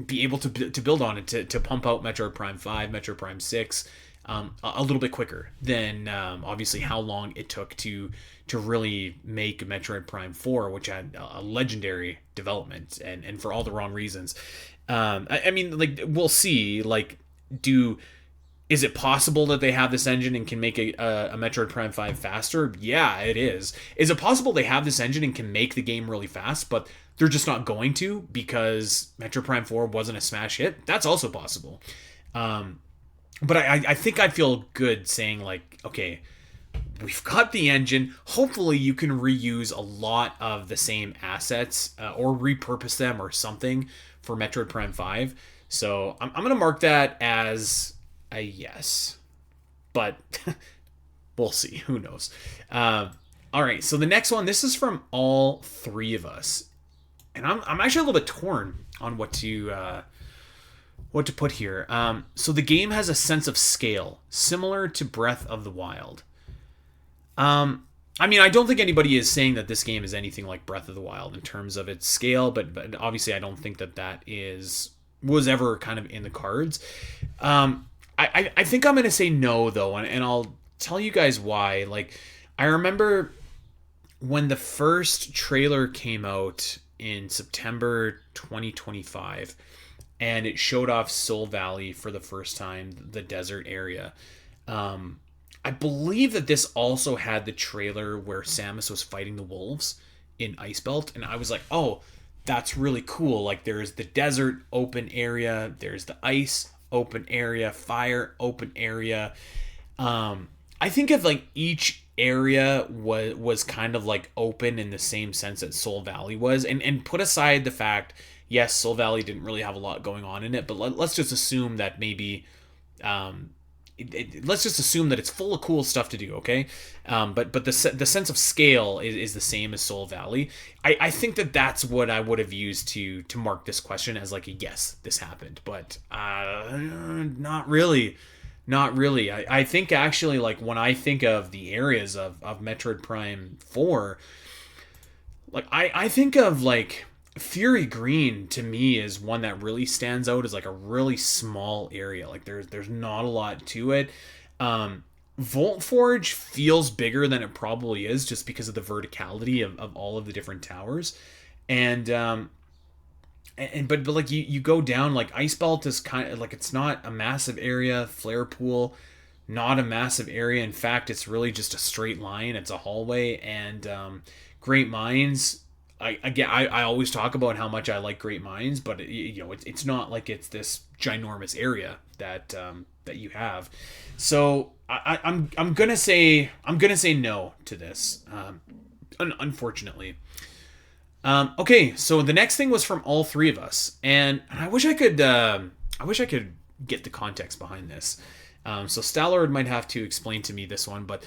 be able to build on it to pump out Metroid Prime 5, Metroid Prime 6 a little bit quicker than obviously how long it took to really make Metroid Prime 4, which had a legendary development and for all the wrong reasons. I mean, like, we'll see. Like, is it possible that they have this engine and can make a Metroid Prime 5 faster? Yeah, it is. Is it possible they have this engine and can make the game really fast, but they're just not going to because Metroid Prime 4 wasn't a smash hit? That's also possible. But I think I feel good saying, like, okay, we've got the engine. Hopefully you can reuse a lot of the same assets or repurpose them or something for Metroid Prime 5. So I'm going to mark that as a yes. But we'll see. Who knows? All right, so the next one, this is from all three of us. And I'm actually a little bit torn on what to put here. So the game has a sense of scale, similar to Breath of the Wild. I mean, I don't think anybody is saying that this game is anything like Breath of the Wild in terms of its scale, but obviously I don't think that was ever kind of in the cards. I think I'm going to say no, though, and I'll tell you guys why. Like, I remember when the first trailer came out in September 2025, and it showed off Soul Valley for the first time, the desert area. I believe that this also had the trailer where Samus was fighting the wolves in Icebelt, and I was like, oh, that's really cool. Like, there's the desert open area, there's the ice open area, fire open area. I think of like each area was kind of like open in the same sense that Soul Valley was, and put aside the fact, yes, Soul Valley didn't really have a lot going on in it, but let's just assume that maybe let's just assume that it's full of cool stuff to do, okay? But the sense of scale is the same as Soul Valley. I think that's what I would have used to mark this question as like a yes, this happened, but not really. Not really. I think actually, like, when I think of the areas of Metroid Prime 4, like, I think of, like, Fury Green, to me, is one that really stands out as, like, a really small area. Like, there's not a lot to it. Volt Forge feels bigger than it probably is just because of the verticality of all of the different towers. But like you go down, like, Icebelt is kind of like, it's not a massive area. Flare Pool, not a massive area. In fact, it's really just a straight line. It's a hallway. And Great Mines, I always talk about how much I like Great Mines, but it's not like it's this ginormous area that you have. So I'm gonna say no to this, unfortunately. Okay, so the next thing was from all three of us, and I wish I could get the context behind this. So Stallard might have to explain to me this one, but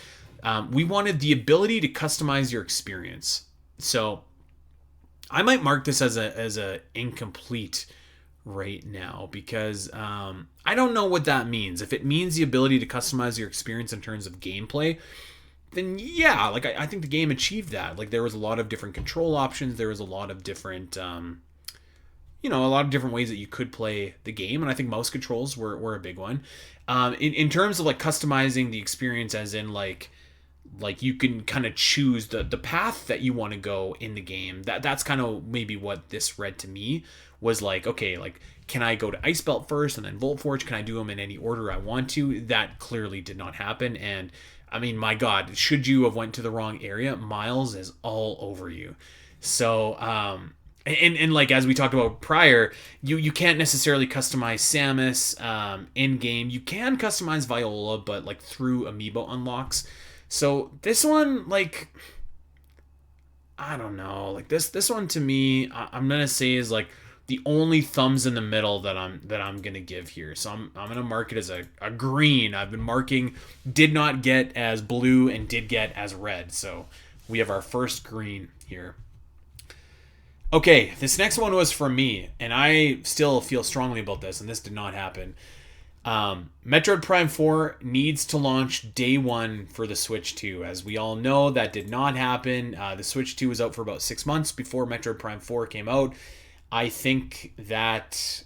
we wanted the ability to customize your experience. So I might mark this as a incomplete right now, because I don't know what that means. If it means the ability to customize your experience in terms of gameplay, then yeah, like, I think the game achieved that. Like, there was a lot of different control options. There was a lot of different, a lot of different ways that you could play the game. And I think mouse controls were a big one. In terms of, like, customizing the experience, as in, like you can kind of choose the path that you want to go in the game. That's kind of maybe what this read to me, was like, okay, like, can I go to Icebelt first and then Volt Forge? Can I do them in any order I want to? That clearly did not happen. And I mean, my God, should you have went to the wrong area, Miles is all over you. So, and like, as we talked about prior, you can't necessarily customize Samus in game. You can customize Viola, but like through amiibo unlocks. So this one, like, I don't know, like this one to me, I'm gonna say is like the only thumbs in the middle that I'm gonna give here. So I'm gonna mark it as a green. I've been marking did not get as blue and did get as red. So we have our first green here. Okay, this next one was from me, and I still feel strongly about this, and this did not happen. Metroid Prime 4 needs to launch day one for the Switch 2. As we all know, that did not happen. The Switch 2 was out for about 6 months before Metroid Prime 4 came out. I think that...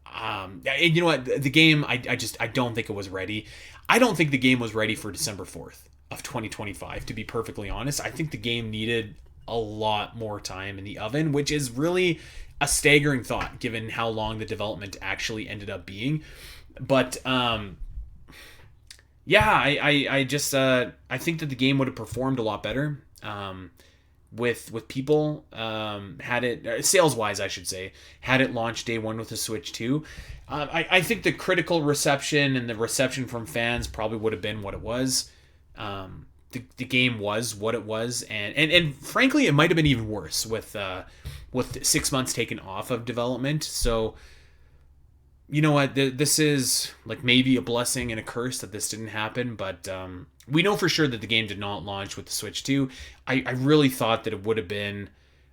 and you know what? The game, I don't think it was ready. I don't think the game was ready for December 4th of 2025, to be perfectly honest. I think the game needed a lot more time in the oven, which is really a staggering thought given how long the development actually ended up being. But yeah, I just I think that the game would have performed a lot better with people had it sales wise, I should say, had it launched day one with the Switch 2. I think the critical reception and the reception from fans probably would have been what it was. The game was what it was, and frankly, it might have been even worse with 6 months taken off of development. So, you know what, this is like maybe a blessing and a curse that this didn't happen, but we know for sure that the game did not launch with the Switch 2. I really thought that it would have been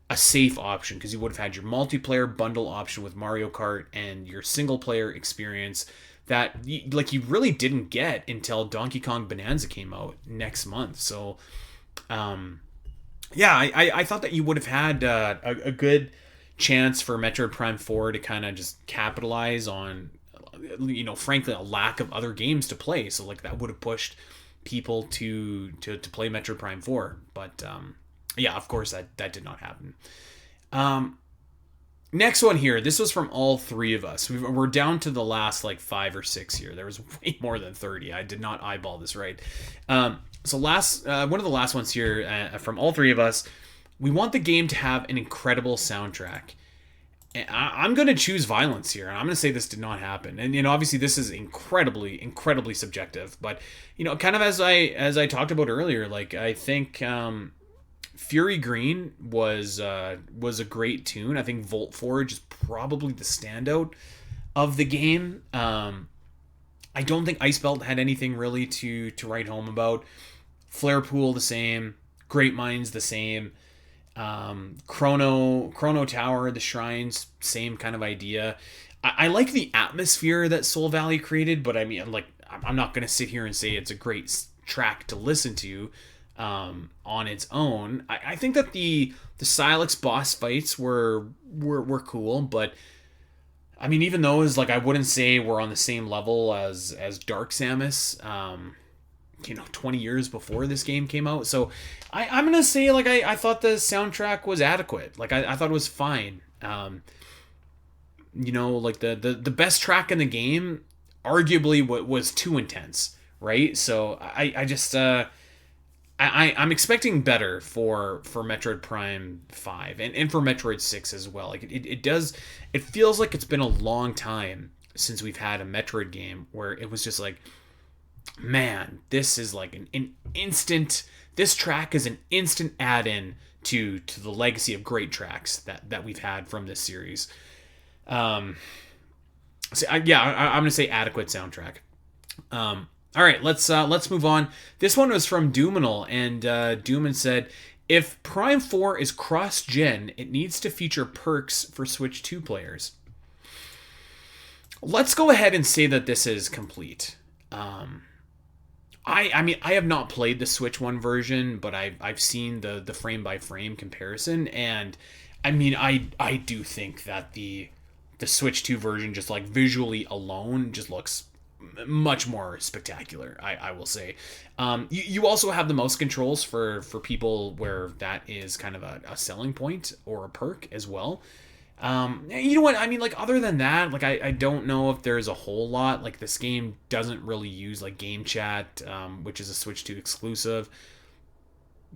a safe option because you would have had your multiplayer bundle option with Mario Kart and your single player experience that you really didn't get until Donkey Kong Bonanza came out next month. So, yeah, I thought that you would have had a good chance for Metroid Prime 4 to kind of just capitalize on, frankly, a lack of other games to play. So, like, that would have pushed people to play Metroid Prime 4. But, yeah, of course, that did not happen. Next one here. This was from all three of us. We're down to the last, 5 or 6 here. There was way more than 30. I did not eyeball this right. So one of the last ones here from all three of us, we want the game to have an incredible soundtrack. And I'm going to choose violence here. I'm going to say this did not happen. And, obviously this is incredibly, incredibly subjective. But, kind of as I talked about earlier, I think Fury Green was a great tune. I think Volt Forge is probably the standout of the game. I don't think Icebelt had anything really to write home about. Flare Pool the same. Great Minds the same. Chrono Tower, the Shrines, same kind of idea. I like the atmosphere that Soul Valley created, but I mean, I'm not going to sit here and say it's a great track to listen to on its own. I think that the Silex boss fights were cool, but I mean, even those, I wouldn't say we're on the same level as Dark Samus, 20 years before this game came out. So I'm going to say, I thought the soundtrack was adequate. I thought it was fine. The best track in the game arguably was too intense, right? So I just, I'm expecting better for Metroid Prime 5 and for Metroid 6 as well. It feels like it's been a long time since we've had a Metroid game where it was just man, this is an instant, this track is an instant add-in to the legacy of great tracks that we've had from this series. I'm going to say adequate soundtrack. All right, let's move on. This one was from Doominal, and Doomin said, if Prime 4 is cross-gen, it needs to feature perks for Switch 2 players. Let's go ahead and say that this is complete. I mean, I have not played the Switch 1 version, but I've seen the frame-by-frame comparison, and I mean, I do think that the Switch 2 version, just visually alone, just looks much more spectacular, I will say. You also have the mouse controls for people where that is kind of a selling point or a perk as well. You know what? I mean, other than that, I don't know if there's a whole lot. This game doesn't really use game chat, which is a Switch 2 exclusive.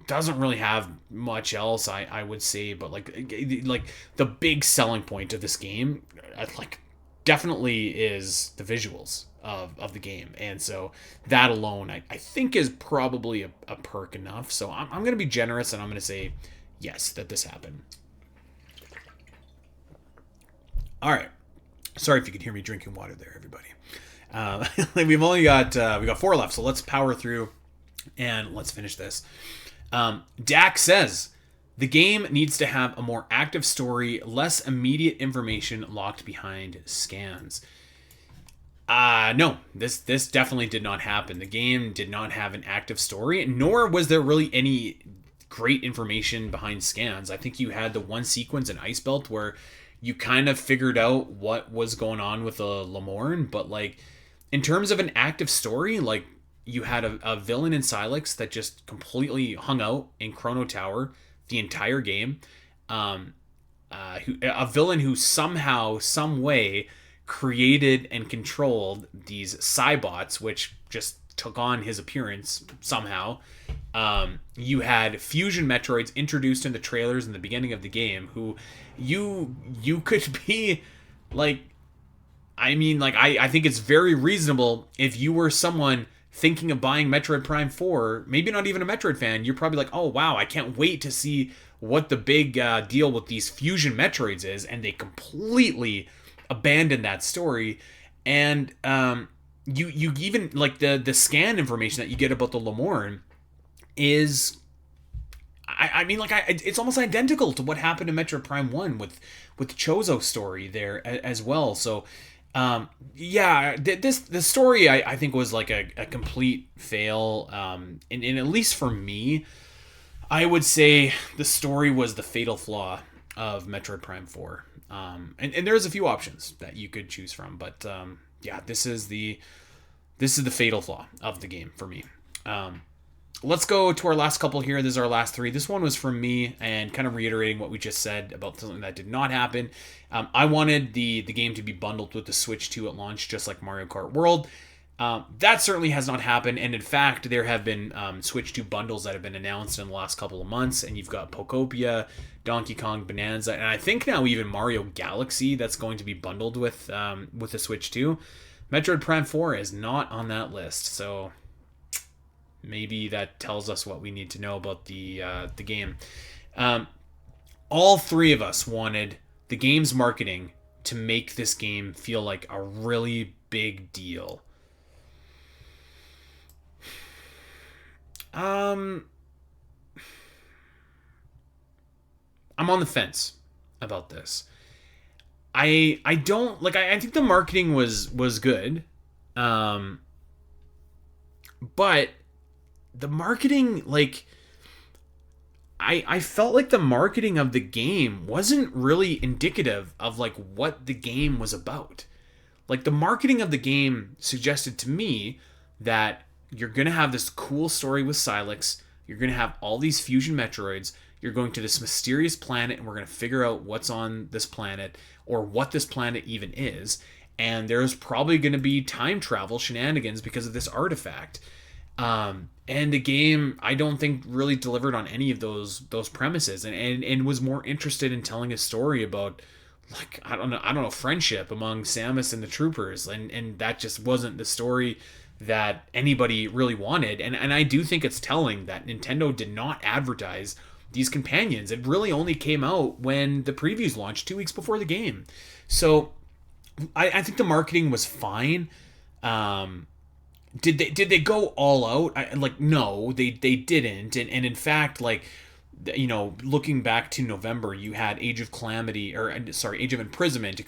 Doesn't really have much else, I would say, but the big selling point of this game, definitely is the visuals of the game, and so that alone I think is probably a perk enough. So I'm going to be generous, and I'm going to say yes, that this happened. All right, sorry if you could hear me drinking water there, everybody. We've only got we got 4 left, so let's power through and let's finish this. Dak says, The game needs to have a more active story, less immediate information locked behind scans. No, this definitely did not happen. The game did not have an active story, nor was there really any great information behind scans. I think you had the one sequence in Ice Belt where you kind of figured out what was going on with the Lemorne, but like in terms of an active story, like you had a villain in Silex that just completely hung out in Chrono Tower the entire game. A villain who somehow, some way, created and controlled these Cybots, which just took on his appearance somehow. You had fusion Metroids introduced in the trailers in the beginning of the game, who you could be like, I mean, like I think it's very reasonable if you were someone thinking of buying Metroid Prime 4, maybe not even a Metroid fan, you're probably like, oh wow, I can't wait to see what the big deal with these fusion Metroids is, and they completely abandoned that story. And you even like the scan information that you get about the Lemorne is, I mean, like it's almost identical to what happened in Metroid Prime 1 with the Chozo story there as well. So the story I think was like a complete fail. And at least for me, I would say the story was the fatal flaw of Metroid Prime 4. And there's a few options that you could choose from, but this is the fatal flaw of the game for me. Let's go to our last couple here. This is our last three. This one was from me, and kind of reiterating what we just said about something that did not happen. I wanted the game to be bundled with the Switch 2 at launch, just like Mario Kart World. That certainly has not happened, and in fact, there have been Switch 2 bundles that have been announced in the last couple of months, and you've got Pokopia, Donkey Kong Bonanza, and I think now even Mario Galaxy that's going to be bundled with the Switch 2. Metroid Prime 4 is not on that list, so maybe that tells us what we need to know about the game. All three of us wanted the game's marketing to make this game feel like a really big deal. I'm on the fence about this. I don't like. I think the marketing was good, but the marketing, like, I felt like the marketing of the game wasn't really indicative of like what the game was about. Like the marketing of the game suggested to me that you're going to have this cool story with Silex, you're going to have all these fusion Metroids, you're going to this mysterious planet, and we're going to figure out what's on this planet, or what this planet even is, and there's probably going to be time travel shenanigans because of this artifact. And the game, I don't think, really delivered on any of those premises, and was more interested in telling a story about, like, I don't know, friendship among Samus and the troopers, and that just wasn't the story that anybody really wanted. And I do think it's telling that Nintendo did not advertise these companions. It really only came out when the previews launched 2 weeks before the game. So I think the marketing was fine. Did they go all out? No, they didn't. And in fact, like, you know, looking back to November, you had Age of Imprisonment,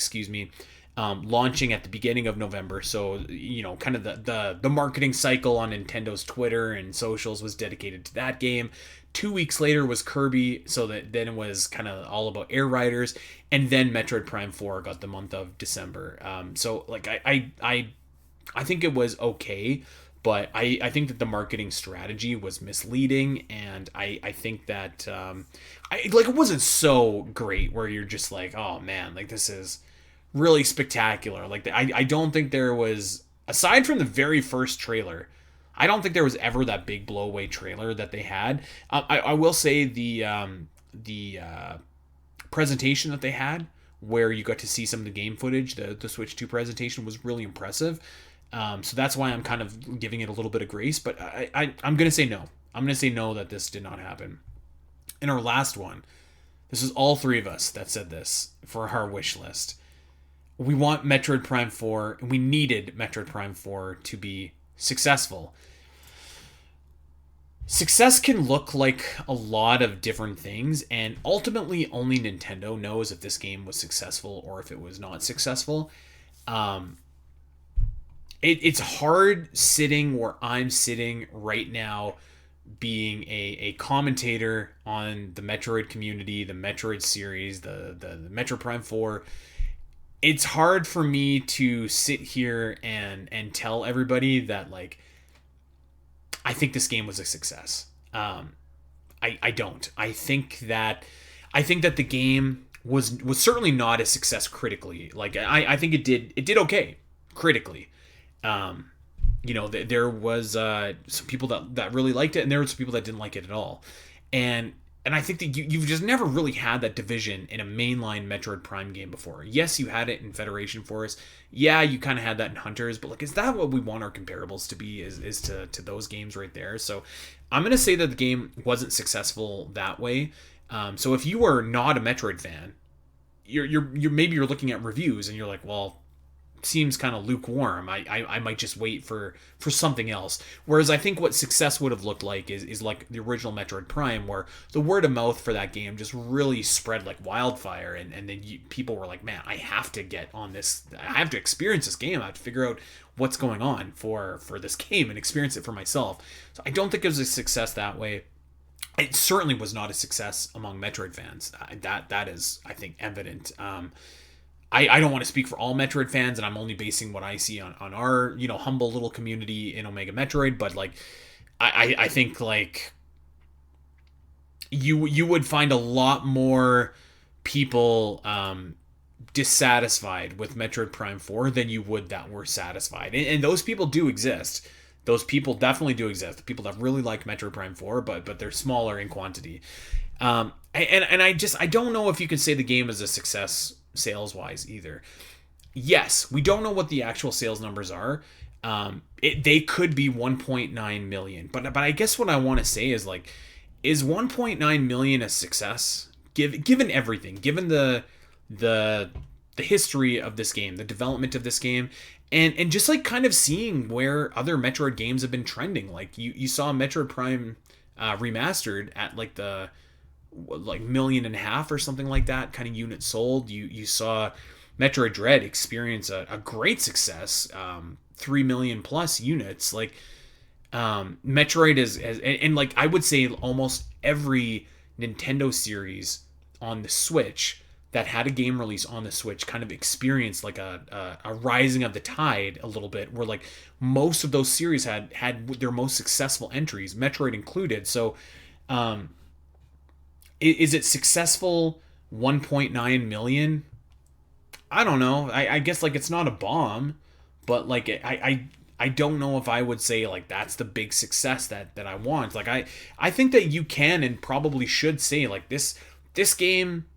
launching at the beginning of November. So, you know, kind of the marketing cycle on Nintendo's Twitter and socials was dedicated to that game. 2 weeks later was Kirby, so that then it was kind of all about Air Riders, and then Metroid Prime 4 got the month of December. So like I think it was okay, but I think that the marketing strategy was misleading, and I think that it wasn't so great where you're just like, oh man, like this is really spectacular. Like I don't think there was, aside from the very first trailer, I don't think there was ever that big blow-away trailer that they had. I will say the presentation that they had, where you got to see some of the game footage, the Switch 2 presentation, was really impressive. So that's why I'm kind of giving it a little bit of grace. But I'm going to say no. I'm going to say no, that this did not happen. And our last one, this is all three of us that said this for our wish list. We want Metroid Prime 4, and we needed Metroid Prime 4 to be successful. Success can look like a lot of different things, and ultimately only Nintendo knows if this game was successful or if it was not successful. Um, it's hard sitting where I'm sitting right now, being a commentator on the Metroid community, the Metroid series, the Metroid Prime 4. It's hard for me to sit here and tell everybody that, like, I think this game was a success. I don't. I think that the game was certainly not a success critically. Like, I think it did okay critically. Um, there was some people that really liked it, and there were some people that didn't like it at all. And I think that you've just never really had that division in a mainline Metroid Prime game before. Yes, you had it in Federation Force. Yeah, you kind of had that in Hunters, but like, is that what we want our comparables to be? Is to those games right there? So I'm gonna say that the game wasn't successful that way. So if you are not a Metroid fan, you're maybe you're looking at reviews and you're like, well, seems kind of lukewarm. I might just wait for something else. Whereas I think what success would have looked like is like the original Metroid Prime, where the word of mouth for that game just really spread like wildfire, and then people were like, man, I have to get on this. I have to experience this game. I have to figure out what's going on for this game and experience it for myself. So I don't think it was a success that way. It certainly was not a success among Metroid fans. That is, I think, evident. I don't want to speak for all Metroid fans, and I'm only basing what I see on our humble little community in Omega Metroid. But like, I think like you would find a lot more people dissatisfied with Metroid Prime 4 than you would that were satisfied, and those people do exist. Those people definitely do exist. The people that really like Metroid Prime 4, but they're smaller in quantity. And I don't know if you can say the game is a success sales wise either. Yes, we don't know what the actual sales numbers are. They could be 1.9 million, but I guess what I want to say is, like, is 1.9 million a success given everything, given the history of this game, the development of this game, and just like kind of seeing where other Metroid games have been trending. Like you saw Metroid Prime remastered at like the like 1.5 million or something like that kind of units sold. You saw Metroid Dread experience a great success, 3 million plus units. Like, Metroid is and like I would say almost every Nintendo series on the Switch that had a game release on the Switch kind of experienced like a rising of the tide a little bit, where like most of those series had their most successful entries, Metroid included. So is it successful 1.9 million? I don't know. I guess like it's not a bomb, but like I don't know if I would say like that's the big success that I want. Like I think that you can and probably should say like this game,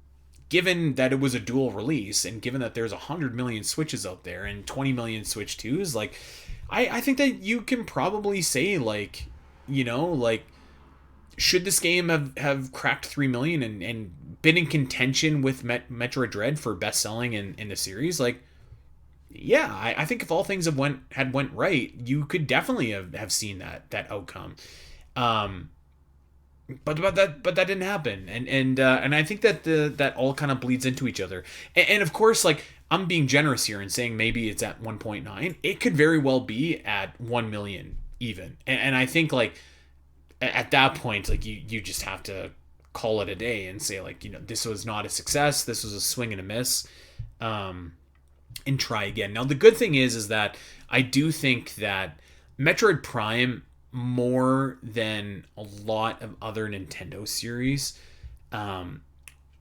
given that it was a dual release and given that there's 100 million Switches out there and 20 million Switch 2s, like I think that you can probably say like, like, should this game have cracked 3 million and been in contention with Metroid Dread for best selling in the series? Like, yeah, I think if all things had went right, you could definitely have seen that outcome. But that didn't happen, and I think that that all kind of bleeds into each other. And of course, like, I'm being generous here and saying maybe it's at 1.9. It could very well be at 1 million even, and I think like at that point, like you just have to call it a day and say like, this was not a success. This was a swing and a miss, and try again. Now the good thing is that I do think that Metroid Prime, more than a lot of other Nintendo series,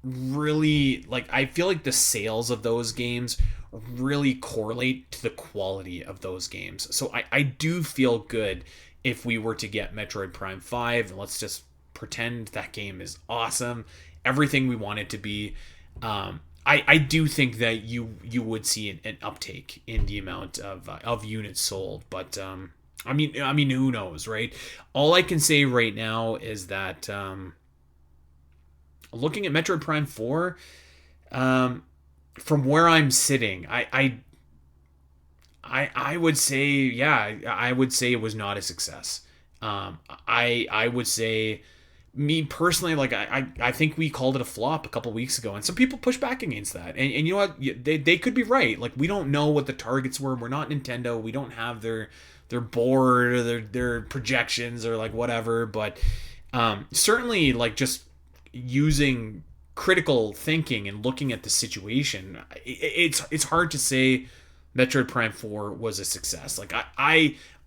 really, like, I feel like the sales of those games really correlate to the quality of those games. So I do feel good if we were to get Metroid Prime 5, and let's just pretend that game is awesome, everything we want it to be. I do think that you would see an uptake in the amount of units sold, but I mean, who knows, right? All I can say right now is that looking at Metroid Prime 4, from where I'm sitting, I would say, yeah, I would say it was not a success. I would say, me personally, like I think we called it a flop a couple weeks ago, and some people push back against that. And you know what? They could be right. Like, we don't know what the targets were. We're not Nintendo. We don't have their board or their projections or like whatever. But certainly, like, just using critical thinking and looking at the situation, it's hard to say Metroid Prime 4 was a success. Like,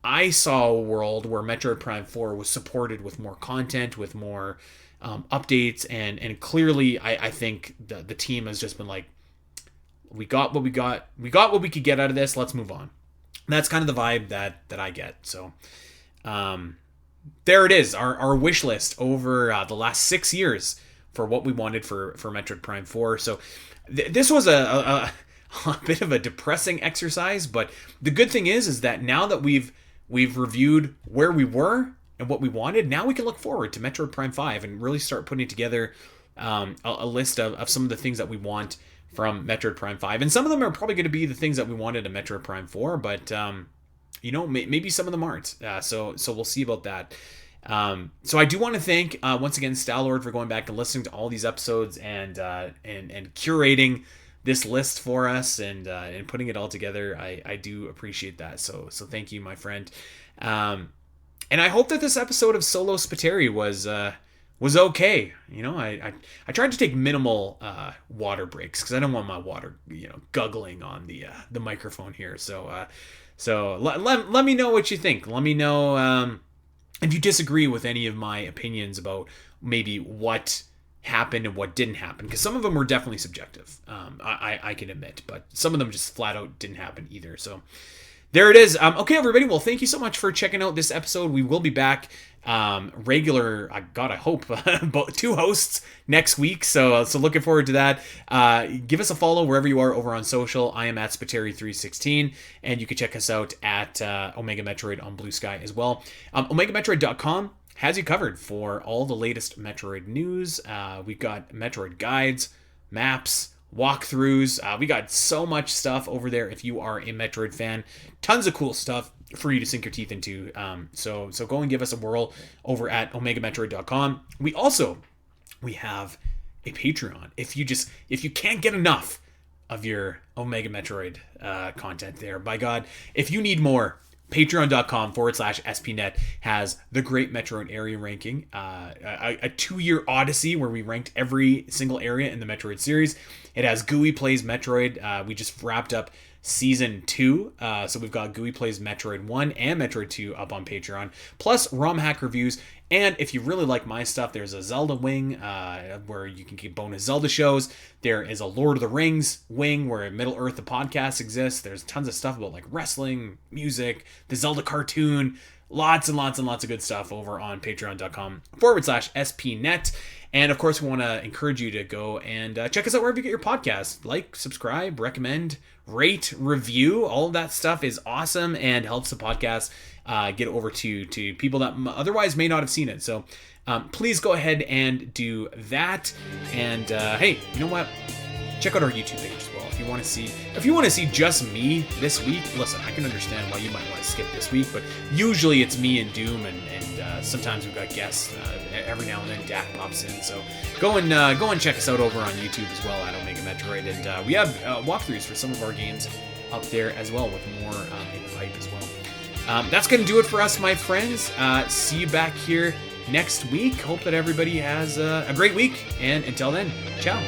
I saw a world where Metroid Prime 4 was supported with more content, with more updates, and clearly I think the team has just been like, we got what we what we could get out of this, let's move on. And that's kind of the vibe that I get. So there it is, our wish list over the last 6 years for what we wanted for Metroid Prime 4. So this was a bit of a depressing exercise, but the good thing is that now that we've reviewed where we were and what we wanted, now we can look forward to Metroid Prime 5 and really start putting together a list of some of the things that we want from Metroid Prime 5. And some of them are probably going to be the things that we wanted in Metroid Prime 4, but maybe some of them aren't. So we'll see about that. So I do want to thank once again Stalord for going back and listening to all these episodes and curating this list for us and putting it all together. I do appreciate that. So thank you, my friend. And I hope that this episode of Solo Spiteri was okay. I tried to take minimal water breaks because I don't want my water guggling on the microphone here. So let me know what you think. Let me know if you disagree with any of my opinions about maybe what happened and what didn't happen, because some of them were definitely subjective. I can admit, but some of them just flat out didn't happen either. So there it is. Okay, everybody. Well, thank you so much for checking out this episode. We will be back regular. I hope 2 hosts next week. So looking forward to that. Give us a follow wherever you are over on social. I am at Spiteri316, and you can check us out at Omega Metroid on Blue Sky as well. OmegaMetroid.com has you covered for all the latest Metroid news. We've got Metroid guides, maps, walkthroughs. We got so much stuff over there if you are a Metroid fan. Tons of cool stuff for you to sink your teeth into. So go and give us a whirl over at OmegaMetroid.com. We have a Patreon. If you can't get enough of your Omega Metroid content there, by God, if you need more, Patreon.com/SPNet has the Great Metroid Area Ranking, a 2-year odyssey where we ranked every single area in the Metroid series. It has Gooey Plays Metroid. We just wrapped up Season 2, so we've got Gooey Plays Metroid 1 and Metroid 2 up on Patreon, plus ROM hack reviews. And if you really like my stuff, there's a Zelda wing where you can get bonus Zelda shows. There is a Lord of the Rings wing where Middle Earth the podcast exists. There's tons of stuff about like wrestling, music, the Zelda cartoon, lots and lots and lots of good stuff over on patreon.com/SPNet. And of course, we want to encourage you to go and check us out wherever you get your podcasts. Like, subscribe, recommend, rate, review. All of that stuff is awesome and helps the podcast get over to people that otherwise may not have seen it. So please go ahead and do that. And hey, you know what? Check out our YouTube page as well. If you want to see just me this week, listen, I can understand why you might want to skip this week, but usually it's me and Doom, and sometimes we've got guests. Every now and then Dak pops in. So go and check us out over on YouTube as well at Omega Metroid, and we have walkthroughs for some of our games up there as well, with more in the pipe as well. That's going to do it for us, my friends. See you back here next week. Hope that everybody has a great week, and until then, ciao.